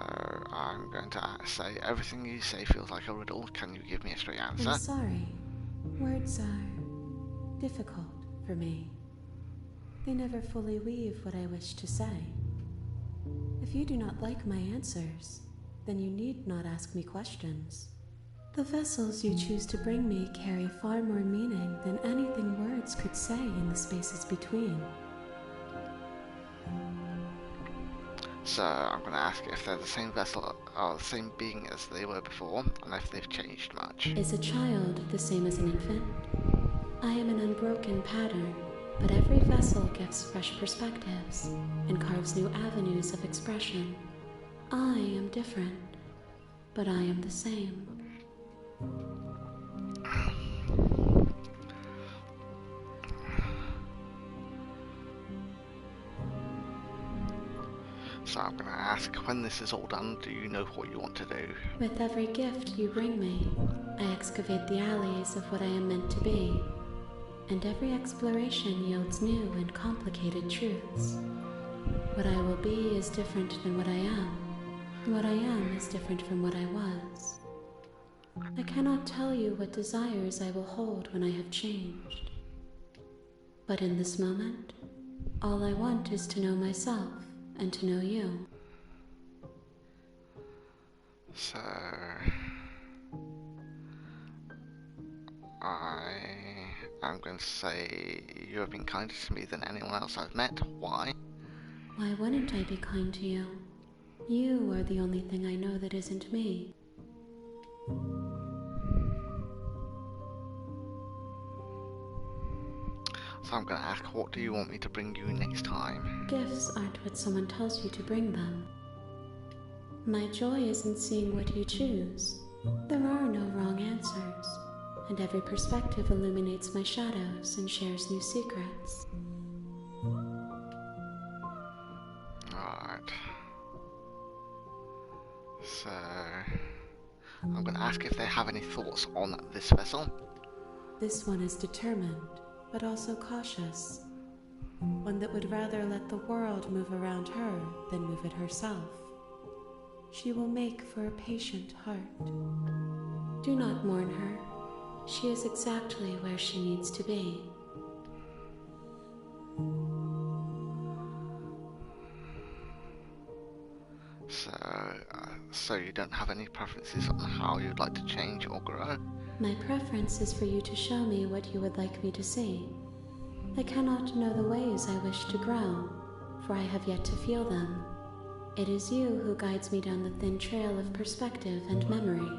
I'm going to say, everything you say feels like a riddle. Can you give me a straight answer? I'm sorry. Words are difficult for me. They never fully weave what I wish to say. If you do not like my answers, then you need not ask me questions. The vessels you choose to bring me carry far more meaning than anything words could say in the spaces between. So I'm going to ask if they're the same vessel or the same being as they were before, and if they've changed much. Is a child the same as an infant? I am an unbroken pattern, but every vessel gives fresh perspectives and carves new avenues of expression. I am different, but I am the same. So I'm going to ask, when this is all done, do you know what you want to do? With every gift you bring me, I excavate the alleys of what I am meant to be, and every exploration yields new and complicated truths. What I will be is different than what I am, and what I am is different from what I was. I cannot tell you what desires I will hold when I have changed. But in this moment, all I want is to know myself and to know you. So I'm going to say you have been kinder to me than anyone else I've met. Why? Why wouldn't I be kind to you? You are the only thing I know that isn't me. So I'm going to ask, what do you want me to bring you next time? Gifts aren't what someone tells you to bring them. My joy is in seeing what you choose. There are no wrong answers, and every perspective illuminates my shadows and shares new secrets. Alright. So I'm going to ask if they have any thoughts on this vessel. This one is determined, but also cautious. One that would rather let the world move around her than move it herself. She will make for a patient heart. Do not mourn her. She is exactly where she needs to be. So you don't have any preferences on how you'd like to change or grow? My preference is for you to show me what you would like me to see. I cannot know the ways I wish to grow, for I have yet to feel them. It is you who guides me down the thin trail of perspective and memory.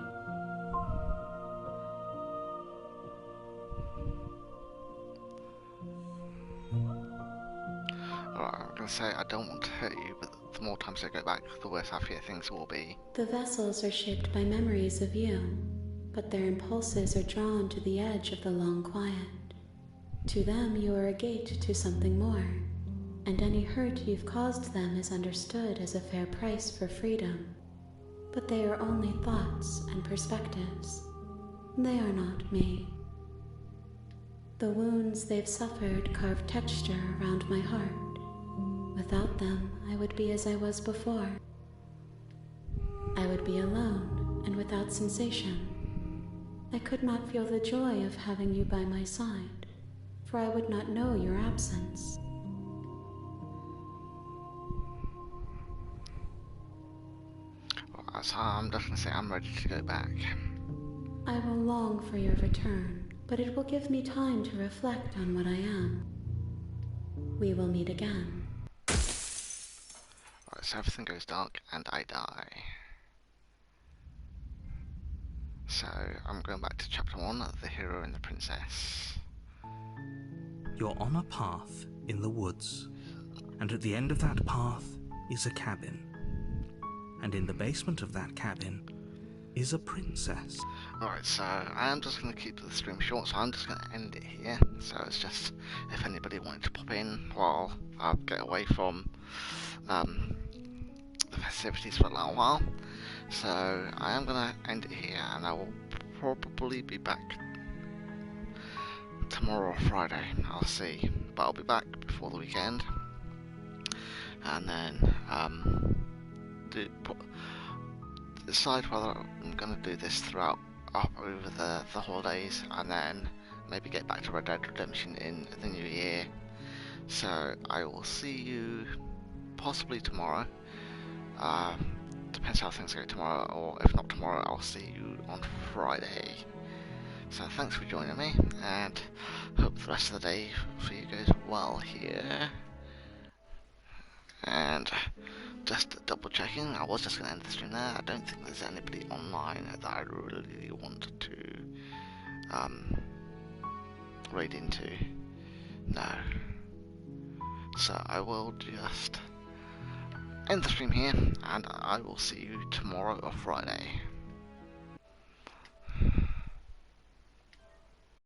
Alright, I'm going to say I don't want to hurt you, but the more times I go back, the worse I fear things will be. The vessels are shaped by memories of you, but their impulses are drawn to the edge of the long quiet. To them, you are a gate to something more, and any hurt you've caused them is understood as a fair price for freedom. But they are only thoughts and perspectives. They are not me. The wounds they've suffered carve texture around my heart. Without them, I would be as I was before. I would be alone and without sensation. I could not feel the joy of having you by my side, for I would not know your absence. So I'm just going to say I'm ready to go back. I will long for your return, but it will give me time to reflect on what I am. We will meet again. Right, so everything goes dark and I die. So I'm going back to chapter 1, The Hero and the Princess. You're on a path in the woods, and at the end of that path is a cabin. And in the basement of that cabin is a princess. Alright, so I am just going to keep the stream short, so I'm just going to end it here. So it's just, if anybody wanted to pop in while I get away from the festivities for a little while. So I am going to end it here, and I will probably be back tomorrow or Friday, I'll see. But I'll be back before the weekend. And then decide whether I'm going to do this throughout over the holidays, and then maybe get back to Red Dead Redemption in the new year. So I will see you possibly tomorrow. Depends how things go tomorrow, or if not tomorrow, I'll see you on Friday. So thanks for joining me, and hope the rest of the day for you goes well here. And just double checking, I was just going to end the stream there. I don't think there's anybody online that I really want to raid into. No. So I will just end the stream here, and I will see you tomorrow or Friday.